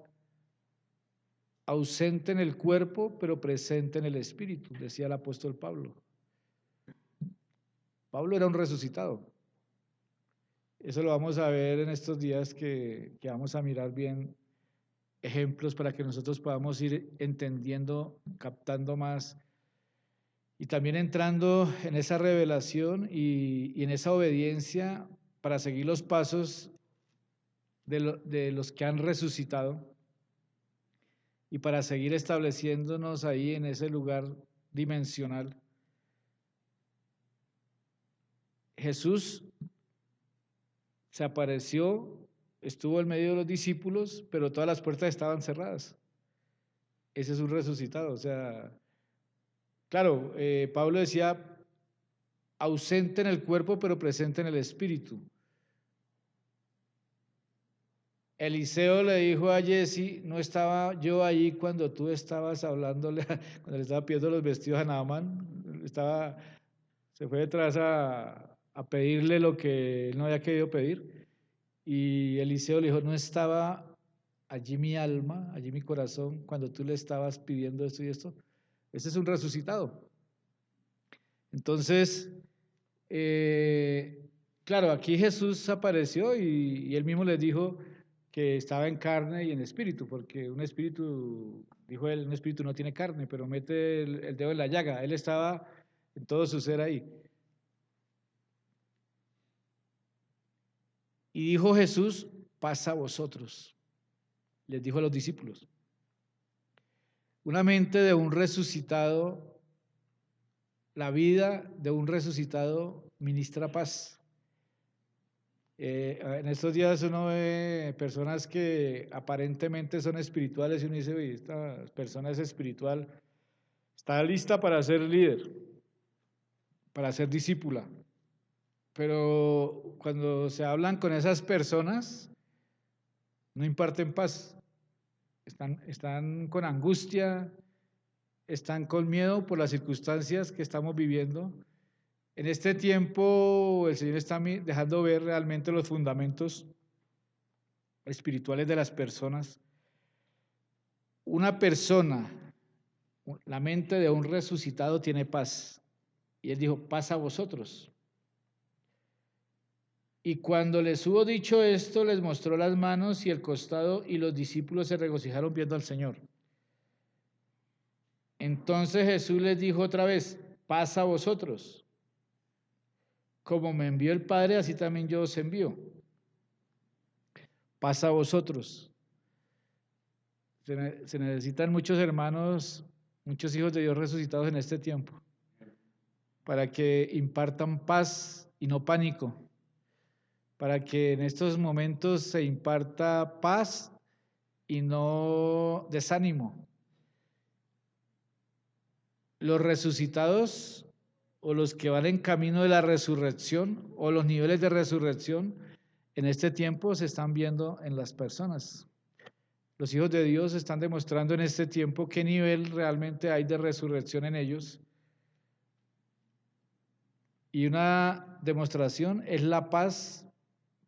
ausente en el cuerpo, pero presente en el espíritu, decía el apóstol Pablo. Pablo era un resucitado. Eso lo vamos a ver en estos días que vamos a mirar bien ejemplos para que nosotros podamos ir entendiendo, captando más y también entrando en esa revelación y en esa obediencia para seguir los pasos de los que han resucitado y para seguir estableciéndonos ahí en ese lugar dimensional. Jesús se apareció, estuvo en medio de los discípulos, pero todas las puertas estaban cerradas. Ese es un resucitado. O sea, claro, Pablo decía, ausente en el cuerpo, pero presente en el espíritu. Eliseo le dijo a Jesse, no estaba yo allí cuando tú estabas hablándole, cuando le estaba pidiendo los vestidos a Naamán, se fue detrás a pedirle lo que él no había querido pedir. Y Eliseo le dijo, no estaba allí mi alma, allí mi corazón, cuando tú le estabas pidiendo esto y esto. Ese es un resucitado. Entonces, claro, aquí Jesús apareció y él mismo les dijo que estaba en carne y en espíritu, porque un espíritu, dijo él, un espíritu no tiene carne, pero mete el dedo en la llaga. Él estaba en todo su ser ahí. Y dijo Jesús, paz a vosotros, les dijo a los discípulos. Una mente de un resucitado, la vida de un resucitado ministra paz. En estos días uno ve personas que aparentemente son espirituales y uno dice, oye, esta persona es espiritual, está lista para ser líder, para ser discípula. Pero cuando se hablan con esas personas, no imparten paz. Están con angustia, están con miedo por las circunstancias que estamos viviendo. En este tiempo el Señor está dejando ver realmente los fundamentos espirituales de las personas. Una persona, la mente de un resucitado tiene paz. Y Él dijo, paz a vosotros. Y cuando les hubo dicho esto, les mostró las manos y el costado, y los discípulos se regocijaron viendo al Señor. Entonces Jesús les dijo otra vez, paz a vosotros. Como me envió el Padre, así también yo os envío. Paz a vosotros. Se necesitan muchos hermanos, muchos hijos de Dios resucitados en este tiempo, para que impartan paz y no pánico, para que en estos momentos se imparta paz y no desánimo. Los resucitados o los que van en camino de la resurrección o los niveles de resurrección en este tiempo se están viendo en las personas. Los hijos de Dios están demostrando en este tiempo qué nivel realmente hay de resurrección en ellos. Y una demostración es la paz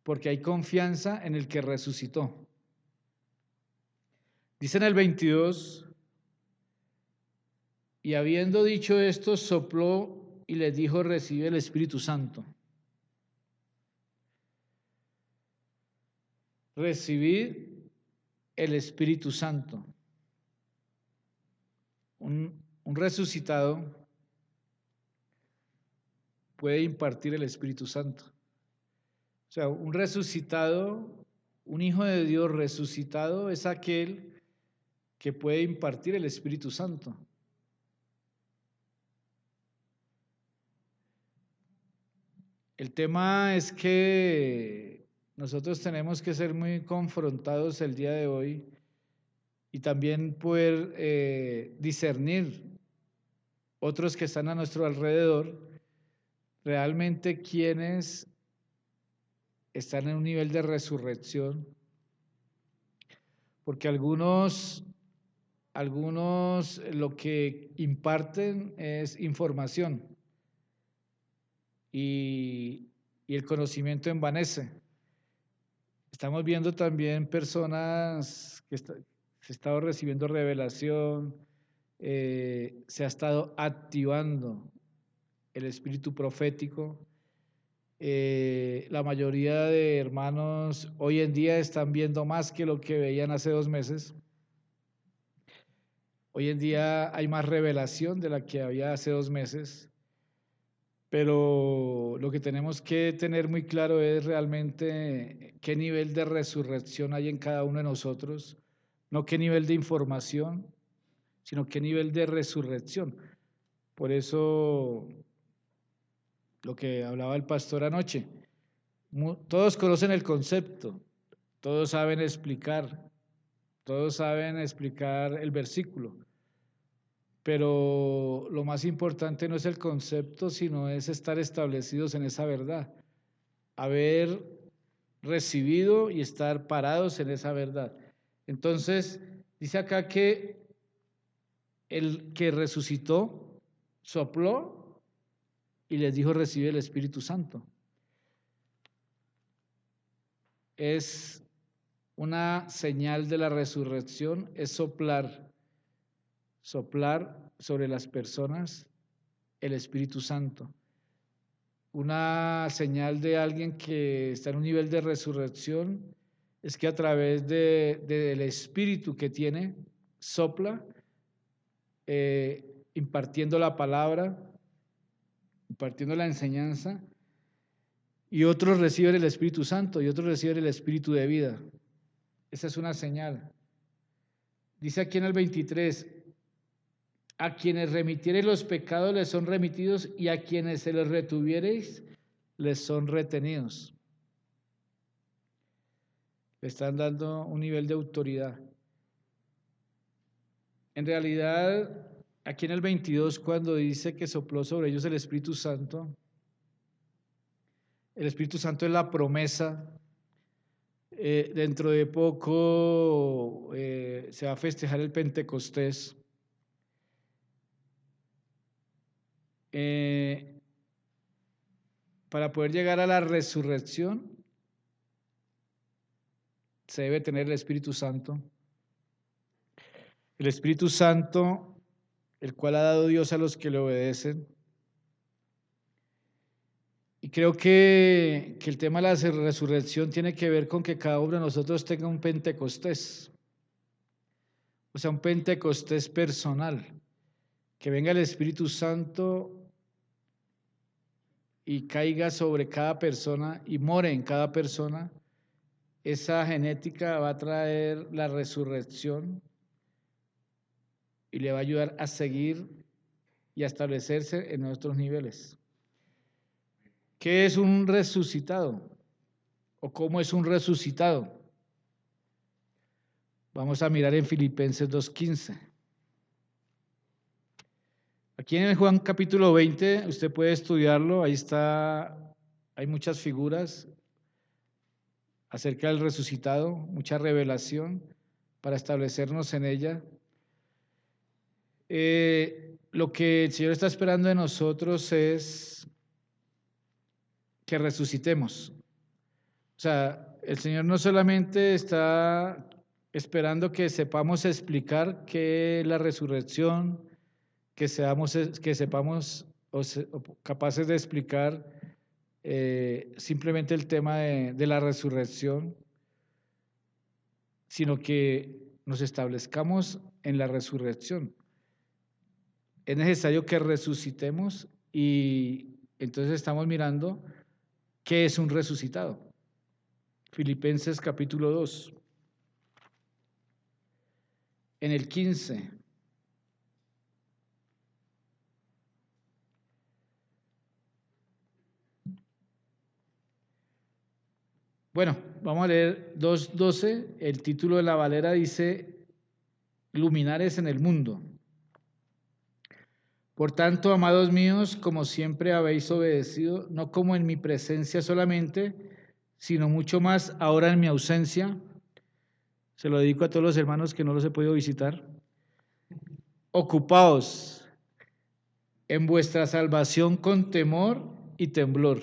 porque hay confianza en el que resucitó. Dice en el 22, y habiendo dicho esto, sopló y les dijo, recibe el Espíritu Santo. Recibid el Espíritu Santo. Un un resucitado puede impartir el Espíritu Santo. O sea, un resucitado, un hijo de Dios resucitado es aquel que puede impartir el Espíritu Santo. El tema es que nosotros tenemos que ser muy confrontados el día de hoy y también poder discernir otros que están a nuestro alrededor, realmente quienes están en un nivel de resurrección, porque algunos lo que imparten es información y el conocimiento envanece. Estamos viendo también personas que se ha estado recibiendo revelación, se ha estado activando el espíritu profético. La mayoría de hermanos hoy en día están viendo más que lo que veían hace 2 meses. Hoy en día hay más revelación de la que había hace 2 meses, pero lo que tenemos que tener muy claro es realmente qué nivel de resurrección hay en cada uno de nosotros, no qué nivel de información, sino qué nivel de resurrección. Por eso lo que hablaba el pastor anoche, todos conocen el concepto, todos saben explicar el versículo, pero lo más importante no es el concepto, sino es estar establecidos en esa verdad, haber recibido y estar parados en esa verdad. Entonces, dice acá que el que resucitó sopló y les dijo: recibe el Espíritu Santo. Es una señal de la resurrección, es soplar sobre las personas el Espíritu Santo. Una señal de alguien que está en un nivel de resurrección es que a través del Espíritu que tiene, sopla, impartiendo la palabra, impartiendo la enseñanza, y otros reciben el Espíritu Santo y otros reciben el Espíritu de vida. Esa es una señal. Dice aquí en el 23, a quienes remitiereis los pecados les son remitidos, y a quienes se los retuviereis les son retenidos. Le están dando un nivel de autoridad. En realidad, aquí en el 22, cuando dice que sopló sobre ellos el Espíritu Santo es la promesa. Dentro de poco se va a festejar el Pentecostés. Para poder llegar a la resurrección, se debe tener el Espíritu Santo. El Espíritu Santo, el cual ha dado Dios a los que le obedecen. Y creo que el tema de la resurrección tiene que ver con que cada uno de nosotros tenga un Pentecostés. O sea, un Pentecostés personal. Que venga el Espíritu Santo y caiga sobre cada persona y more en cada persona. Esa genética va a traer la resurrección y le va a ayudar a seguir y a establecerse en nuestros niveles. ¿Qué es un resucitado? ¿O cómo es un resucitado? Vamos a mirar en Filipenses 2:15. Aquí en el Juan capítulo 20, usted puede estudiarlo, ahí está, hay muchas figuras acerca del resucitado, mucha revelación para establecernos en ella. Lo que el Señor está esperando de nosotros es que resucitemos. O sea, el Señor no solamente está esperando que sepamos explicar qué es la resurrección, que sepamos o capaces de explicar simplemente el tema de la resurrección, sino que nos establezcamos en la resurrección. es necesario que resucitemos y entonces estamos mirando qué es un resucitado. Filipenses capítulo 2, en el 15. Bueno, vamos a leer 2:12. El título de la Valera dice Luminares en el mundo. Por tanto, amados míos, como siempre habéis obedecido, no como en mi presencia solamente, sino mucho más ahora en mi ausencia. Se lo dedico a todos los hermanos que no los he podido visitar. Ocupaos en vuestra salvación con temor y temblor,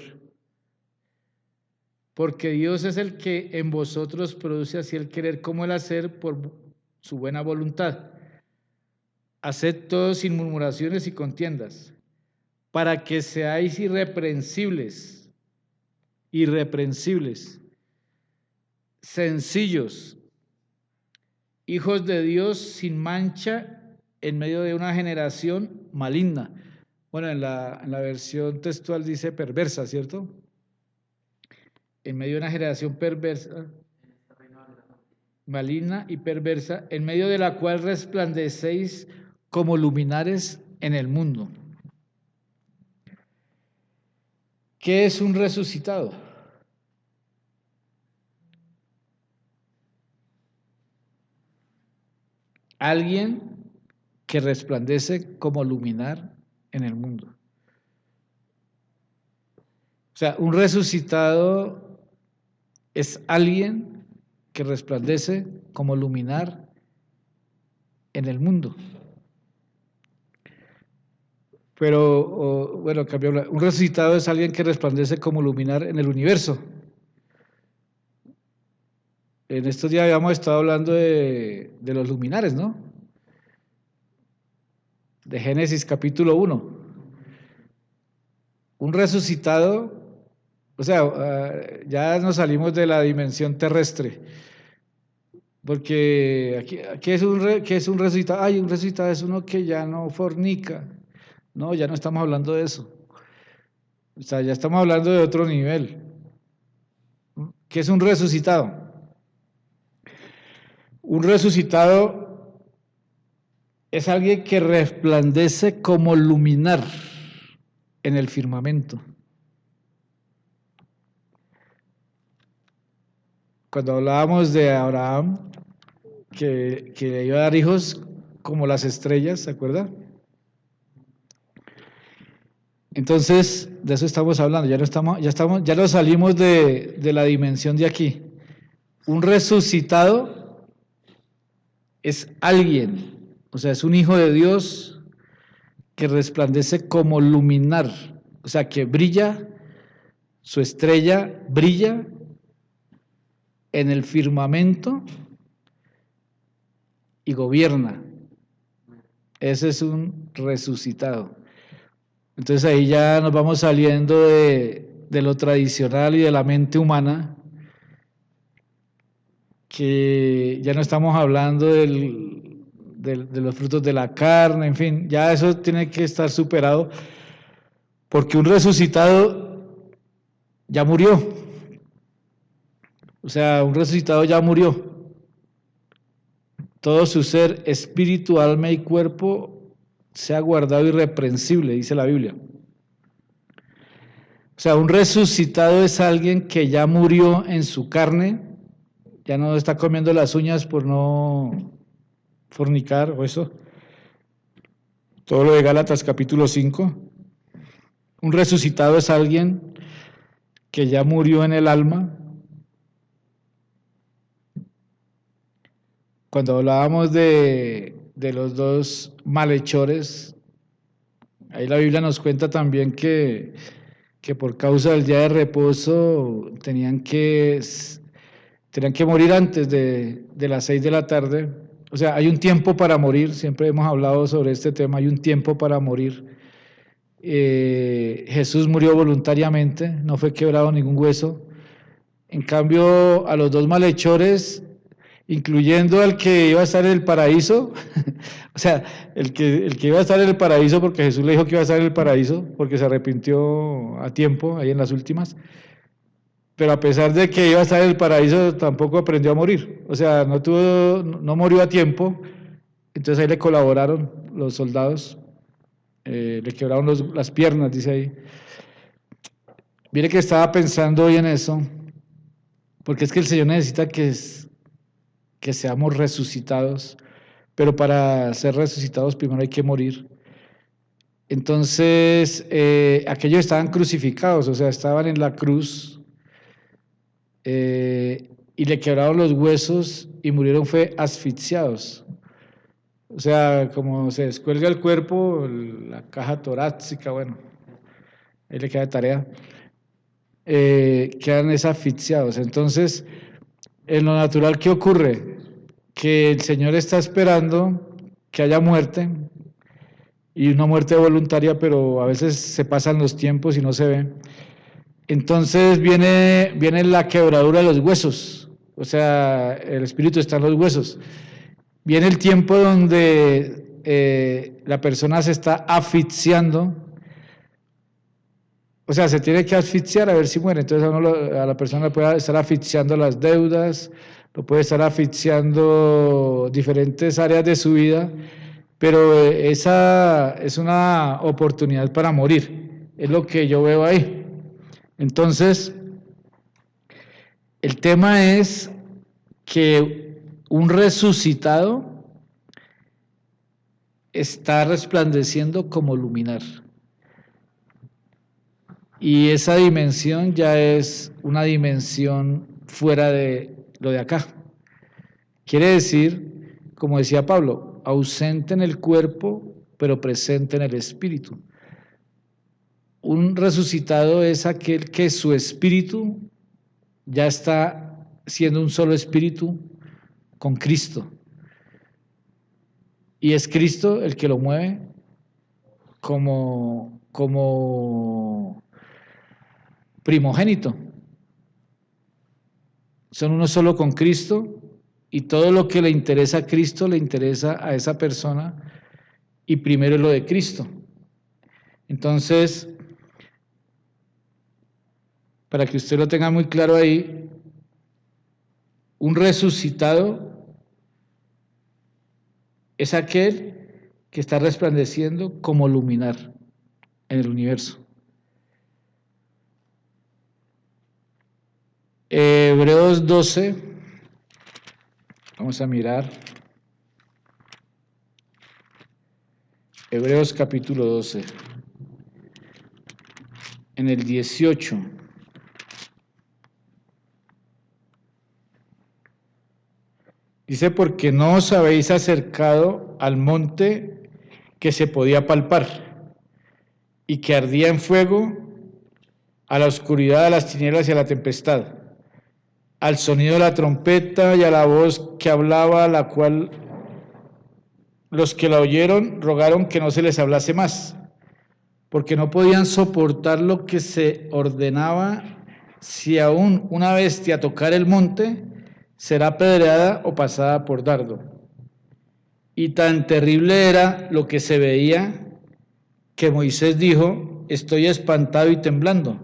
porque Dios es el que en vosotros produce así el querer como el hacer por su buena voluntad. Haced todo sin murmuraciones y contiendas, para que seáis irreprensibles, sencillos, hijos de Dios sin mancha en medio de una generación maligna. Bueno, en la versión textual dice perversa, ¿cierto? En medio de una generación perversa, maligna y perversa, en medio de la cual resplandecéis como luminares en el mundo. ¿Qué es un resucitado? Alguien que resplandece como luminar en el mundo. O sea, un resucitado es alguien que resplandece como luminar en el mundo. Pero, bueno, cambió. Un resucitado es alguien que resplandece como luminar en el universo. En estos días habíamos estado hablando de los luminares, ¿no? De Génesis capítulo 1. Un resucitado, o sea, ya nos salimos de la dimensión terrestre. Porque aquí ¿qué es un resucitado? Ay, un resucitado es uno que ya no fornica. No, ya no estamos hablando de eso. O sea, ya estamos hablando de otro nivel. ¿Qué es un resucitado? Un resucitado es alguien que resplandece como luminar en el firmamento. Cuando hablábamos de Abraham, que le iba a dar hijos como las estrellas, ¿se acuerda? Entonces, de eso estamos hablando, ya no salimos de la dimensión de aquí. Un resucitado es alguien, o sea, es un hijo de Dios que resplandece como luminar, o sea, que brilla, su estrella brilla en el firmamento y gobierna. Ese es un resucitado. Entonces ahí ya nos vamos saliendo de lo tradicional y de la mente humana, que ya no estamos hablando de los frutos de la carne, en fin, ya eso tiene que estar superado, porque un resucitado ya murió. O sea, un resucitado ya murió. Todo su ser, espíritu, alma y cuerpo sea guardado irreprensible, dice la Biblia. O sea, un resucitado es alguien que ya murió en su carne, ya no está comiendo las uñas por no fornicar o eso. Todo lo de Gálatas capítulo 5. Un resucitado es alguien que ya murió en el alma. Cuando hablábamos de los dos malhechores, ahí la Biblia nos cuenta también que por causa del día de reposo tenían que morir antes de las 6 de la tarde. O sea, hay un tiempo para morir, siempre hemos hablado sobre este tema, hay un tiempo para morir. Jesús murió voluntariamente, no fue quebrado ningún hueso. En cambio, a los dos malhechores, incluyendo al que iba a estar en el paraíso, o sea, el que iba a estar en el paraíso porque Jesús le dijo que iba a estar en el paraíso, porque se arrepintió a tiempo, ahí en las últimas, pero a pesar de que iba a estar en el paraíso, tampoco aprendió a morir, o sea, no murió a tiempo, entonces ahí le colaboraron los soldados, le quebraron las piernas, dice ahí. Mire que estaba pensando hoy en eso, porque es que el Señor necesita que seamos resucitados, pero para ser resucitados primero hay que morir. Entonces, aquellos estaban crucificados, o sea, estaban en la cruz y le quebraron los huesos y murieron fue asfixiados. O sea, como se descuelga el cuerpo, la caja torácica, bueno, ahí le queda de tarea, quedan asfixiados. Entonces, en lo natural, ¿qué ocurre? Que el Señor está esperando que haya muerte, y una muerte voluntaria, pero a veces se pasan los tiempos y no se ve. Entonces viene la quebradura de los huesos, o sea, el espíritu está en los huesos. Viene el tiempo donde la persona se está asfixiando, o sea, se tiene que asfixiar a ver si muere. Entonces a la persona le puede estar asfixiando las deudas, lo puede estar asfixiando diferentes áreas de su vida, pero esa es una oportunidad para morir, es lo que yo veo ahí. Entonces, el tema es que un resucitado está resplandeciendo como luminar. Y esa dimensión ya es una dimensión fuera de lo de acá. Quiere decir, como decía Pablo, ausente en el cuerpo, pero presente en el espíritu. Un resucitado es aquel que su espíritu ya está siendo un solo espíritu con Cristo. Y es Cristo el que lo mueve como primogénito. Son uno solo con Cristo y todo lo que le interesa a Cristo le interesa a esa persona y primero es lo de Cristo. Entonces, para que usted lo tenga muy claro ahí, un resucitado es aquel que está resplandeciendo como luminar en el universo. Hebreos 12, vamos a mirar. Hebreos capítulo 12, en el 18. Dice, porque no os habéis acercado al monte que se podía palpar y que ardía en fuego, a la oscuridad de las tinieblas y a la tempestad, al sonido de la trompeta y a la voz que hablaba, la cual los que la oyeron rogaron que no se les hablase más, porque no podían soportar lo que se ordenaba. Si aún una bestia tocar el monte, será apedreada o pasada por dardo. Y tan terrible era lo que se veía, que Moisés dijo, estoy espantado y temblando,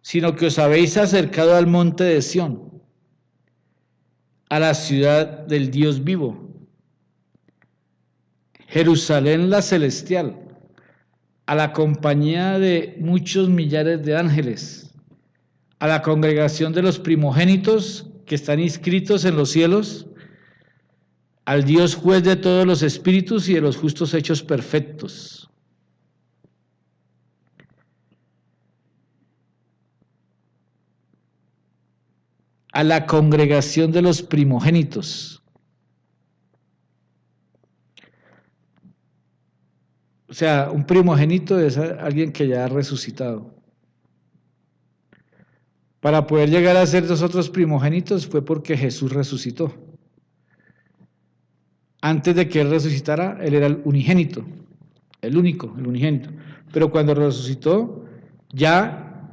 sino que os habéis acercado al monte de Sión, a la ciudad del Dios vivo, Jerusalén la celestial, a la compañía de muchos millares de ángeles, a la congregación de los primogénitos que están inscritos en los cielos, al Dios juez de todos los espíritus y de los justos hechos perfectos. A la congregación de los primogénitos. O sea, un primogénito es alguien que ya ha resucitado. Para poder llegar a ser nosotros primogénitos fue porque Jesús resucitó. Antes de que Él resucitara, Él era el unigénito, el único, el unigénito. Pero cuando resucitó, ya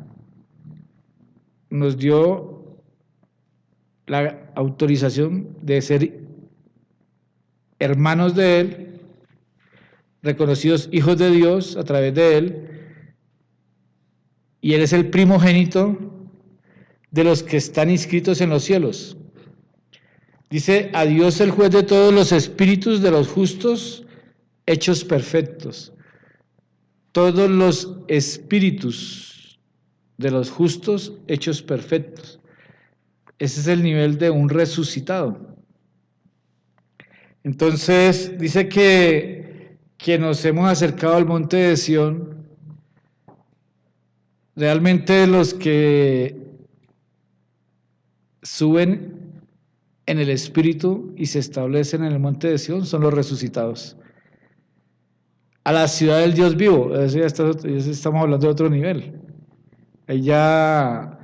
nos dio la autorización de ser hermanos de Él, reconocidos hijos de Dios a través de Él, y Él es el primogénito de los que están inscritos en los cielos. Dice, a Dios el juez de todos los espíritus de los justos, hechos perfectos. Todos los espíritus de los justos, hechos perfectos. Ese es el nivel de un resucitado. Entonces, dice que nos hemos acercado al monte de Sión. Realmente los que suben en el Espíritu y se establecen en el monte de Sión son los resucitados. A la ciudad del Dios vivo, eso ya estamos hablando de otro nivel. Ahí ya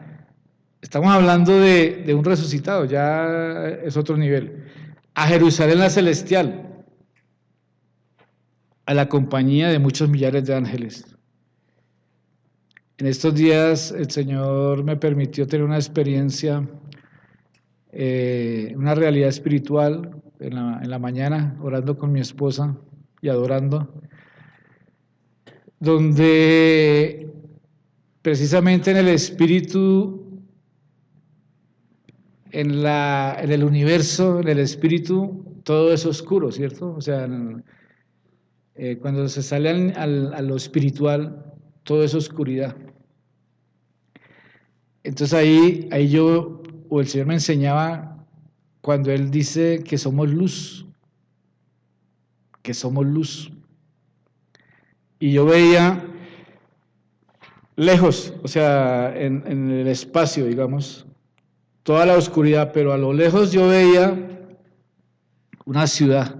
estamos hablando de un resucitado, ya es otro nivel. A Jerusalén la celestial, a la compañía de muchos millares de ángeles. En estos días el Señor me permitió tener una experiencia, una realidad espiritual en la mañana, orando con mi esposa y adorando, donde precisamente en el espíritu, en el universo, en el espíritu, todo es oscuro, ¿cierto? O sea, cuando se sale a lo espiritual, todo es oscuridad. Entonces ahí el Señor me enseñaba cuando Él dice que somos luz, y yo veía lejos, o sea, en el espacio, digamos, toda la oscuridad, pero a lo lejos yo veía una ciudad,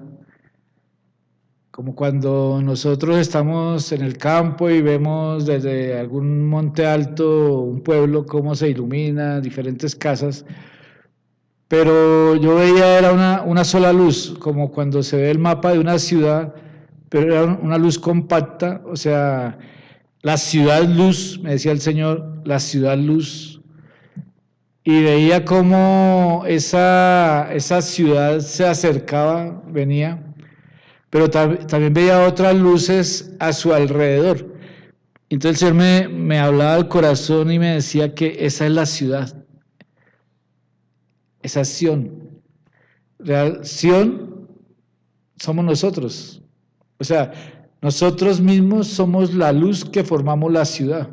como cuando nosotros estamos en el campo y vemos desde algún monte alto un pueblo, cómo se ilumina, diferentes casas, pero yo veía era una sola luz, como cuando se ve el mapa de una ciudad, pero era una luz compacta, o sea, la ciudad luz, me decía el Señor, la ciudad luz, y veía cómo esa ciudad se acercaba, venía, pero también veía otras luces a su alrededor. Entonces el Señor me hablaba al corazón y me decía que esa es la ciudad, esa Sión. Sión somos nosotros, o sea, nosotros mismos somos la luz que formamos la ciudad.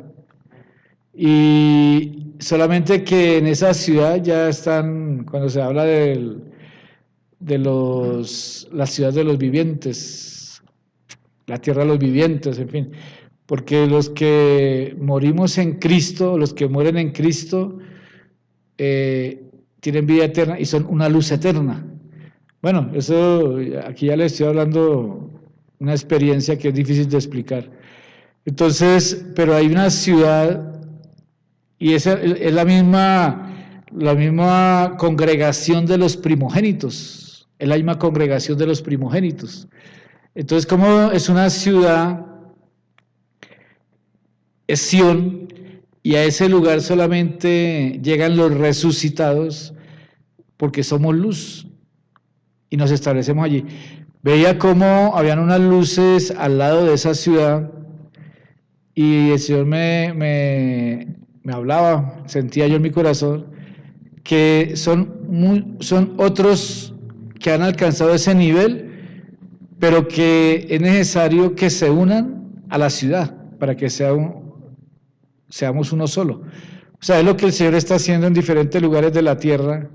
Y solamente que en esa ciudad ya están, cuando se habla la ciudad de los vivientes, la tierra de los vivientes, en fin, porque los que morimos en Cristo, los que mueren en Cristo, tienen vida eterna y son una luz eterna. Bueno, eso aquí ya les estoy hablando una experiencia que es difícil de explicar. Entonces, pero hay una ciudad y esa es la misma congregación de los primogénitos, es la misma congregación de los primogénitos. Entonces, como es una ciudad, es Sión, y a ese lugar solamente llegan los resucitados porque somos luz y nos establecemos allí. Veía cómo habían unas luces al lado de esa ciudad y el Señor me hablaba, sentía yo en mi corazón, que son otros que han alcanzado ese nivel, pero que es necesario que se unan a la ciudad para que seamos uno solo. O sea, es lo que el Señor está haciendo en diferentes lugares de la tierra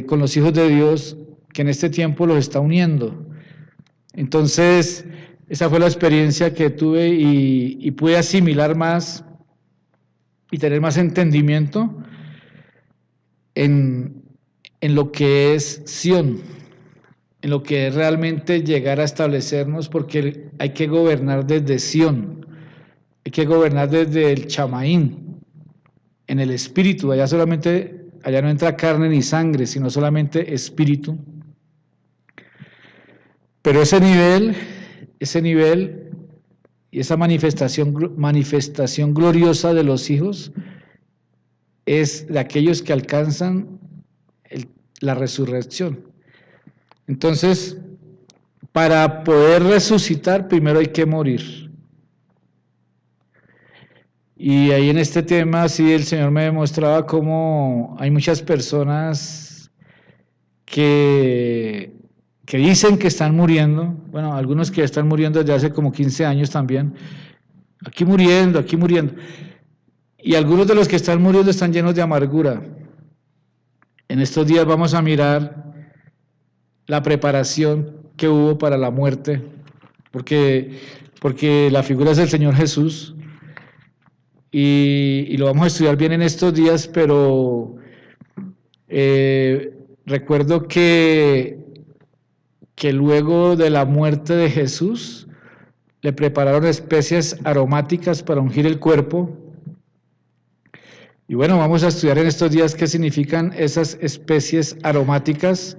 con los hijos de Dios, que en este tiempo los está uniendo. Entonces, esa fue la experiencia que tuve y pude asimilar más y tener más entendimiento en lo que es Sión, en lo que es realmente llegar a establecernos, porque hay que gobernar desde Sión, hay que gobernar desde el Chamaín, en el espíritu. Allá no entra carne ni sangre, sino solamente espíritu. Pero ese nivel y esa manifestación gloriosa de los hijos es de aquellos que alcanzan la resurrección. Entonces, para poder resucitar, primero hay que morir. Y ahí en este tema, sí, el Señor me demostraba cómo hay muchas personas que dicen que están muriendo, bueno, algunos que están muriendo desde hace como 15 años también, aquí muriendo, y algunos de los que están muriendo están llenos de amargura. En estos días vamos a mirar la preparación que hubo para la muerte, porque la figura es el Señor Jesús, y lo vamos a estudiar bien en estos días, pero recuerdo que luego de la muerte de Jesús le prepararon especies aromáticas para ungir el cuerpo. Y bueno, vamos a estudiar en estos días qué significan esas especies aromáticas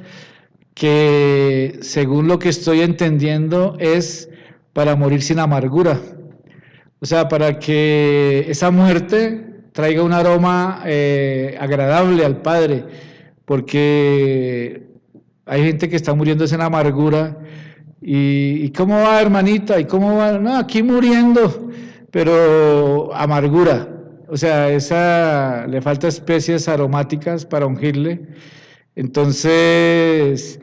que, según lo que estoy entendiendo, es para morir sin amargura. O sea, para que esa muerte traiga un aroma agradable al Padre, porque hay gente que está muriendo sin amargura. ¿Y cómo va, hermanita? ¿Y cómo va? No, aquí muriendo, pero amargura. O sea, le falta especies aromáticas para ungirle. Entonces,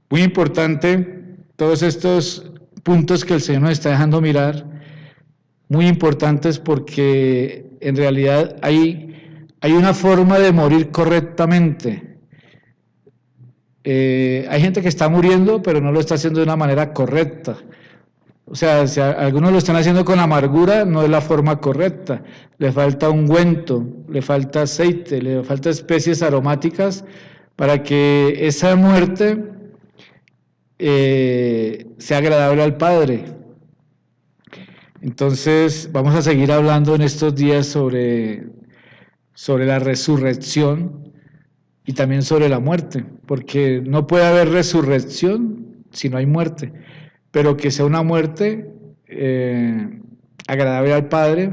muy importante, todos estos puntos que el Señor nos está dejando mirar, muy importantes porque en realidad hay una forma de morir correctamente. Hay gente que está muriendo, pero no lo está haciendo de una manera correcta. O sea, si algunos lo están haciendo con amargura, no es la forma correcta. Le falta ungüento, le falta aceite, le falta especies aromáticas para que esa muerte sea agradable al Padre. Entonces, vamos a seguir hablando en estos días sobre la resurrección y también sobre la muerte, porque no puede haber resurrección si no hay muerte, pero que sea una muerte agradable al Padre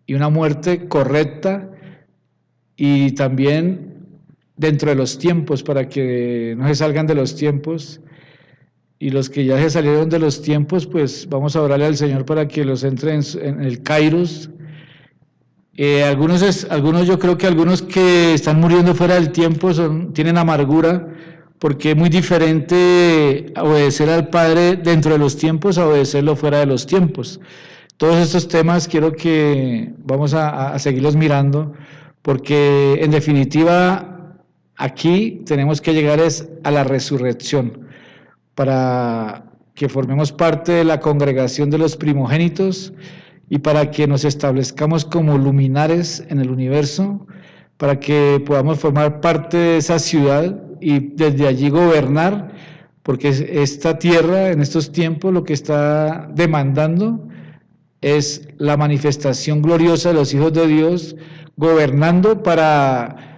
y una muerte correcta y también dentro de los tiempos, para que no se salgan de los tiempos, y los que ya se salieron de los tiempos, pues vamos a orarle al Señor para que los entre en el Kairos. Algunos yo creo que algunos que están muriendo fuera del tiempo tienen amargura, porque es muy diferente obedecer al Padre dentro de los tiempos a obedecerlo fuera de los tiempos. Todos estos temas quiero que vamos a seguirlos mirando, porque en definitiva aquí tenemos que llegar a la resurrección, para que formemos parte de la congregación de los primogénitos y para que nos establezcamos como luminares en el universo, para que podamos formar parte de esa ciudad y desde allí gobernar, porque esta tierra en estos tiempos lo que está demandando es la manifestación gloriosa de los hijos de Dios, gobernando para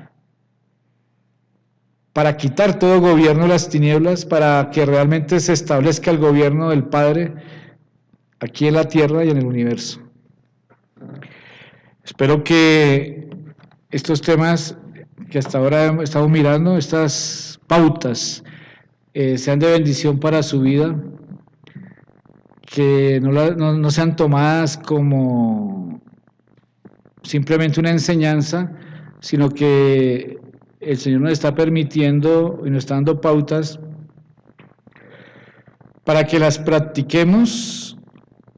quitar todo gobierno de las tinieblas, para que realmente se establezca el gobierno del Padre aquí en la tierra y en el universo. Espero que estos temas que hasta ahora estamos mirando, estas pautas, sean de bendición para su vida, que no sean tomadas como simplemente una enseñanza, sino que el Señor nos está permitiendo y nos está dando pautas para que las practiquemos,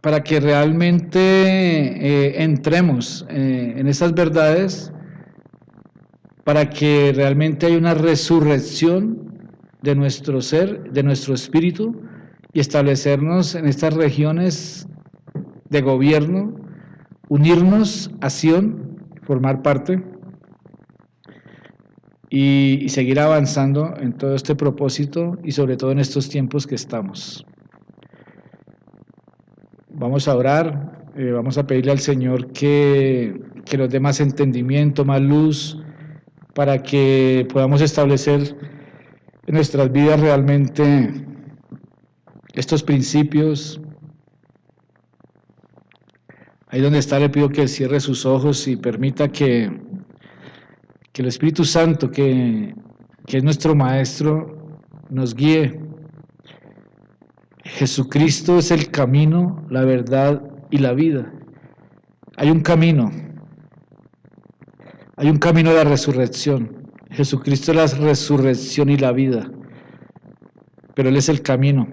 para que realmente entremos en esas verdades, para que realmente haya una resurrección de nuestro ser, de nuestro espíritu, y establecernos en estas regiones de gobierno, unirnos a Sion, formar parte y seguir avanzando en todo este propósito y sobre todo en estos tiempos que estamos. Vamos a orar, vamos a pedirle al Señor que nos dé más entendimiento, más luz, para que podamos establecer en nuestras vidas realmente estos principios. Ahí donde está, le pido que cierre sus ojos y permita que Que el Espíritu Santo, que es nuestro Maestro, nos guíe. Jesucristo es el camino, la verdad y la vida. Hay un camino de la resurrección. Jesucristo es la resurrección y la vida, pero Él es el camino.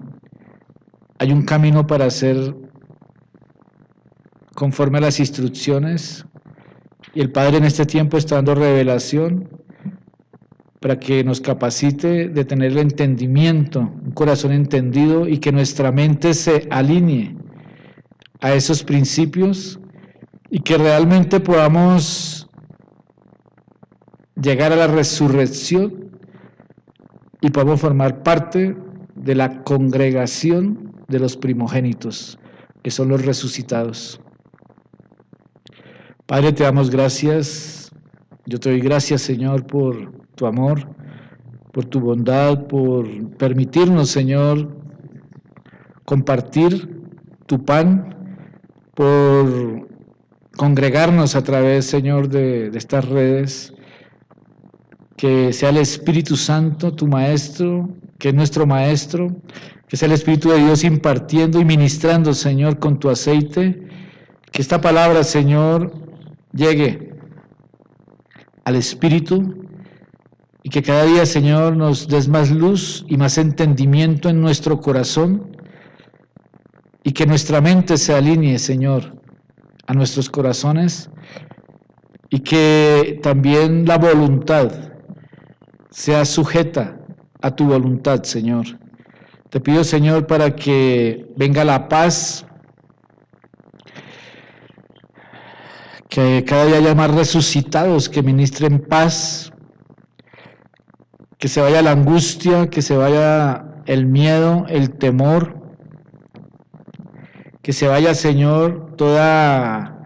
Hay un camino para hacer conforme a las instrucciones, y el Padre en este tiempo está dando revelación para que nos capacite de tener el entendimiento, un corazón entendido, y que nuestra mente se alinee a esos principios y que realmente podamos llegar a la resurrección y podamos formar parte de la congregación de los primogénitos, que son los resucitados. Padre, te damos gracias. Yo te doy gracias, Señor, por tu amor, por tu bondad, por permitirnos, Señor, compartir tu pan, por congregarnos a través, Señor, de estas redes. Que sea el Espíritu Santo, tu Maestro, que es nuestro Maestro, que sea el Espíritu de Dios impartiendo y ministrando, Señor, con tu aceite. Que esta palabra, Señor, llegue al Espíritu y que cada día, Señor, nos des más luz y más entendimiento en nuestro corazón y que nuestra mente se alinee, Señor, a nuestros corazones y que también la voluntad sea sujeta a tu voluntad, Señor. Te pido, Señor, para que venga la paz, que cada día haya más resucitados que ministren paz, que se vaya la angustia, que se vaya el miedo, el temor, que se vaya, Señor, toda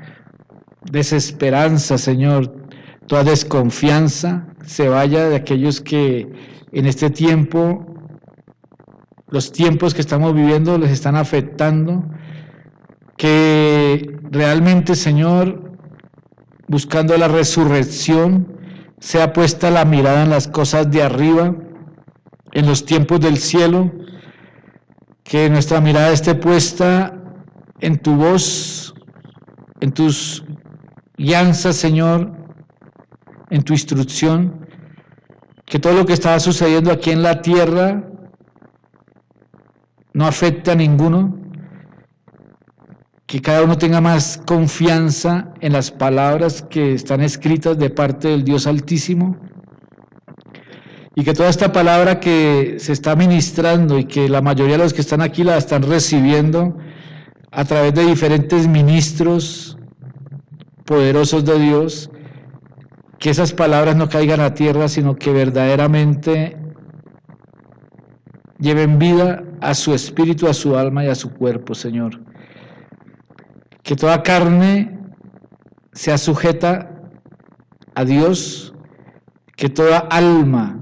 desesperanza, Señor, toda desconfianza, se vaya de aquellos que en este tiempo, los tiempos que estamos viviendo les están afectando, que realmente, Señor, buscando la resurrección, sea puesta la mirada en las cosas de arriba, en los tiempos del cielo, que nuestra mirada esté puesta en tu voz, en tus guianzas, Señor, en tu instrucción, que todo lo que está sucediendo aquí en la tierra no afecte a ninguno, que cada uno tenga más confianza en las palabras que están escritas de parte del Dios Altísimo, y que toda esta palabra que se está ministrando y que la mayoría de los que están aquí la están recibiendo a través de diferentes ministros poderosos de Dios, que esas palabras no caigan a tierra, sino que verdaderamente lleven vida a su espíritu, a su alma y a su cuerpo, Señor. Que toda carne sea sujeta a Dios, que toda alma,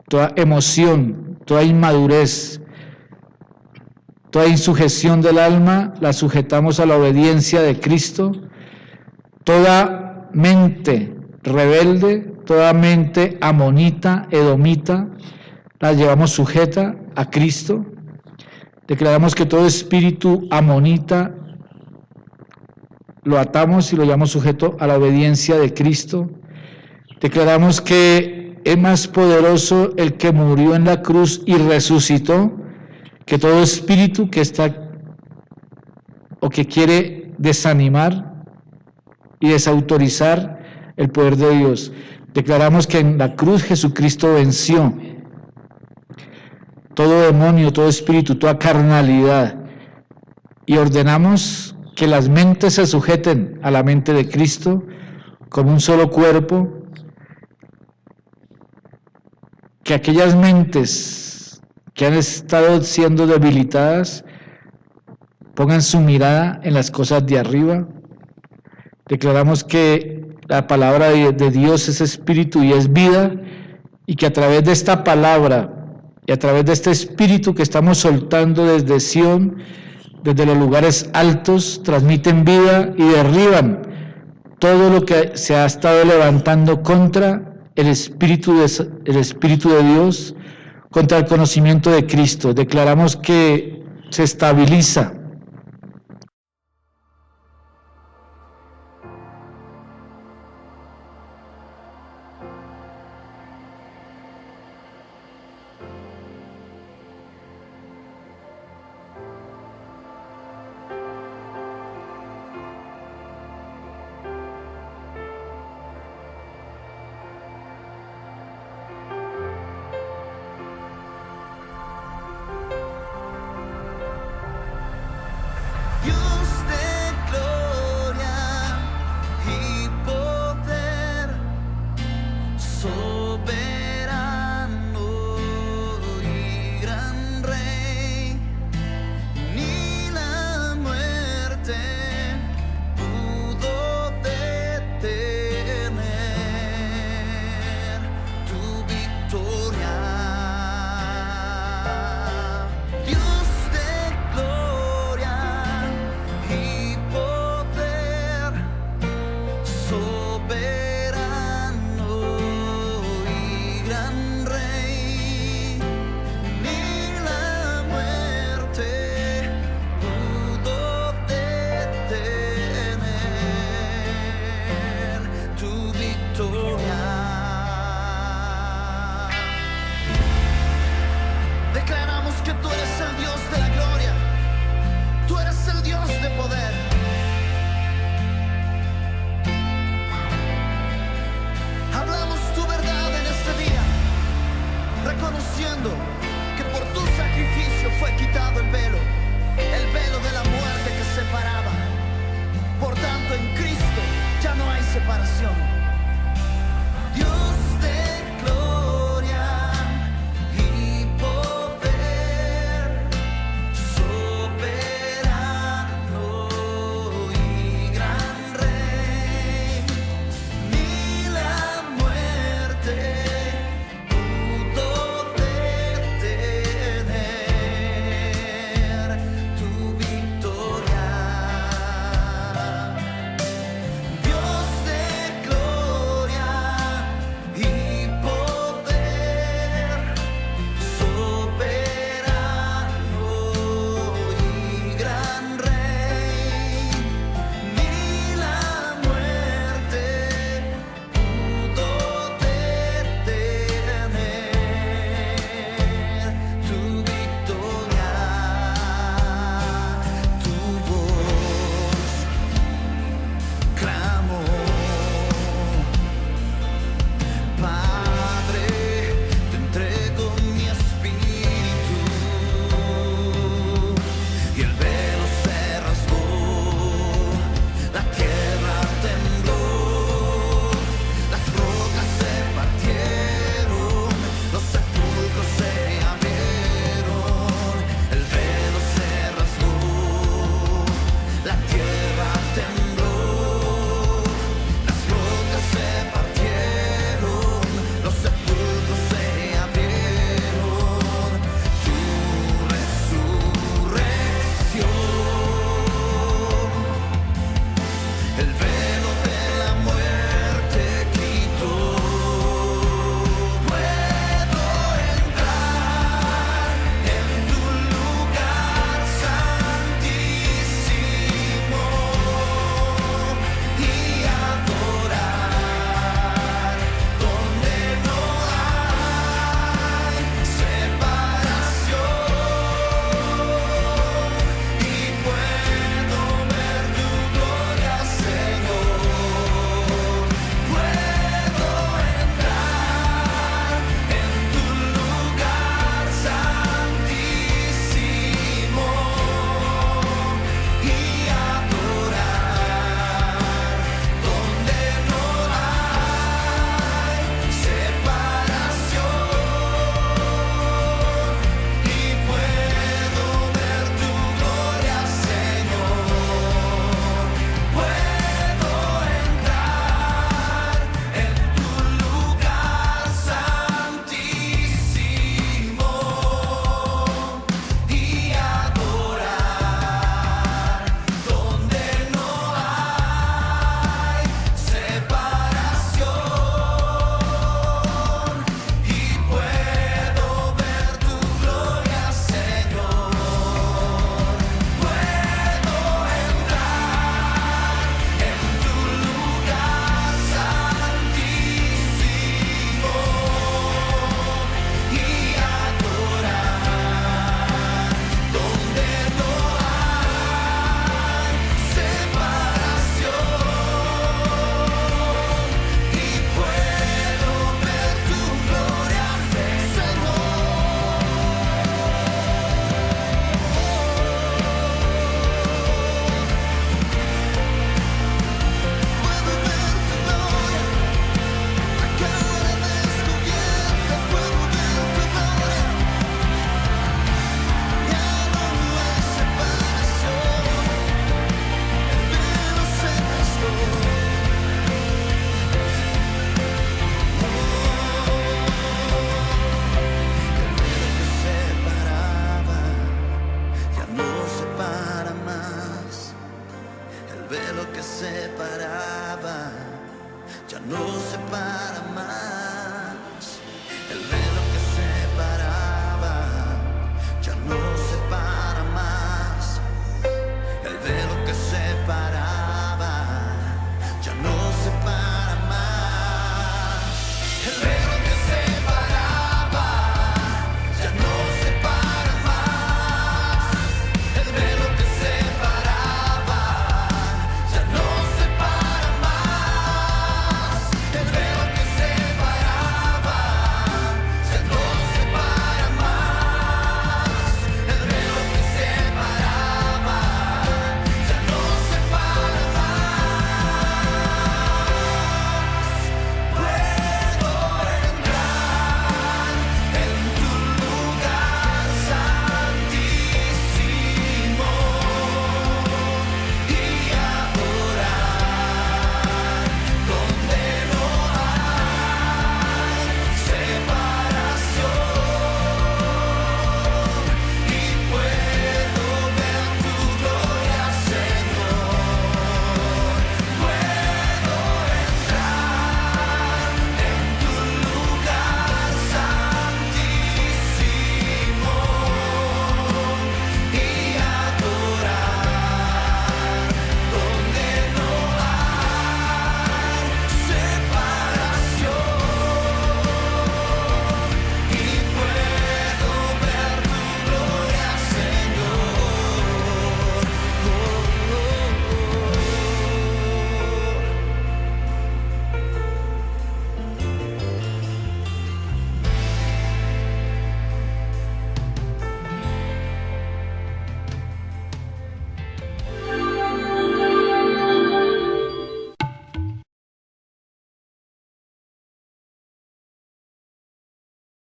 toda emoción, toda inmadurez, toda insujeción del alma, la sujetamos a la obediencia de Cristo. Toda mente rebelde, toda mente amonita, edomita, la llevamos sujeta a Cristo. Declaramos que todo espíritu amonita lo atamos y lo llevamos sujeto a la obediencia de Cristo. Declaramos que es más poderoso el que murió en la cruz y resucitó que todo espíritu que está o que quiere desanimar y desautorizar el poder de Dios. Declaramos que en la cruz Jesucristo venció todo demonio, todo espíritu, toda carnalidad, y ordenamos que las mentes se sujeten a la mente de Cristo como un solo cuerpo, que aquellas mentes que han estado siendo debilitadas pongan su mirada en las cosas de arriba. Declaramos que la palabra de Dios es espíritu y es vida, y que a través de esta palabra y a través de este espíritu que estamos soltando desde Sión, desde los lugares altos, transmiten vida y derriban todo lo que se ha estado levantando contra el Espíritu de Dios, contra el conocimiento de Cristo. Declaramos que se estabiliza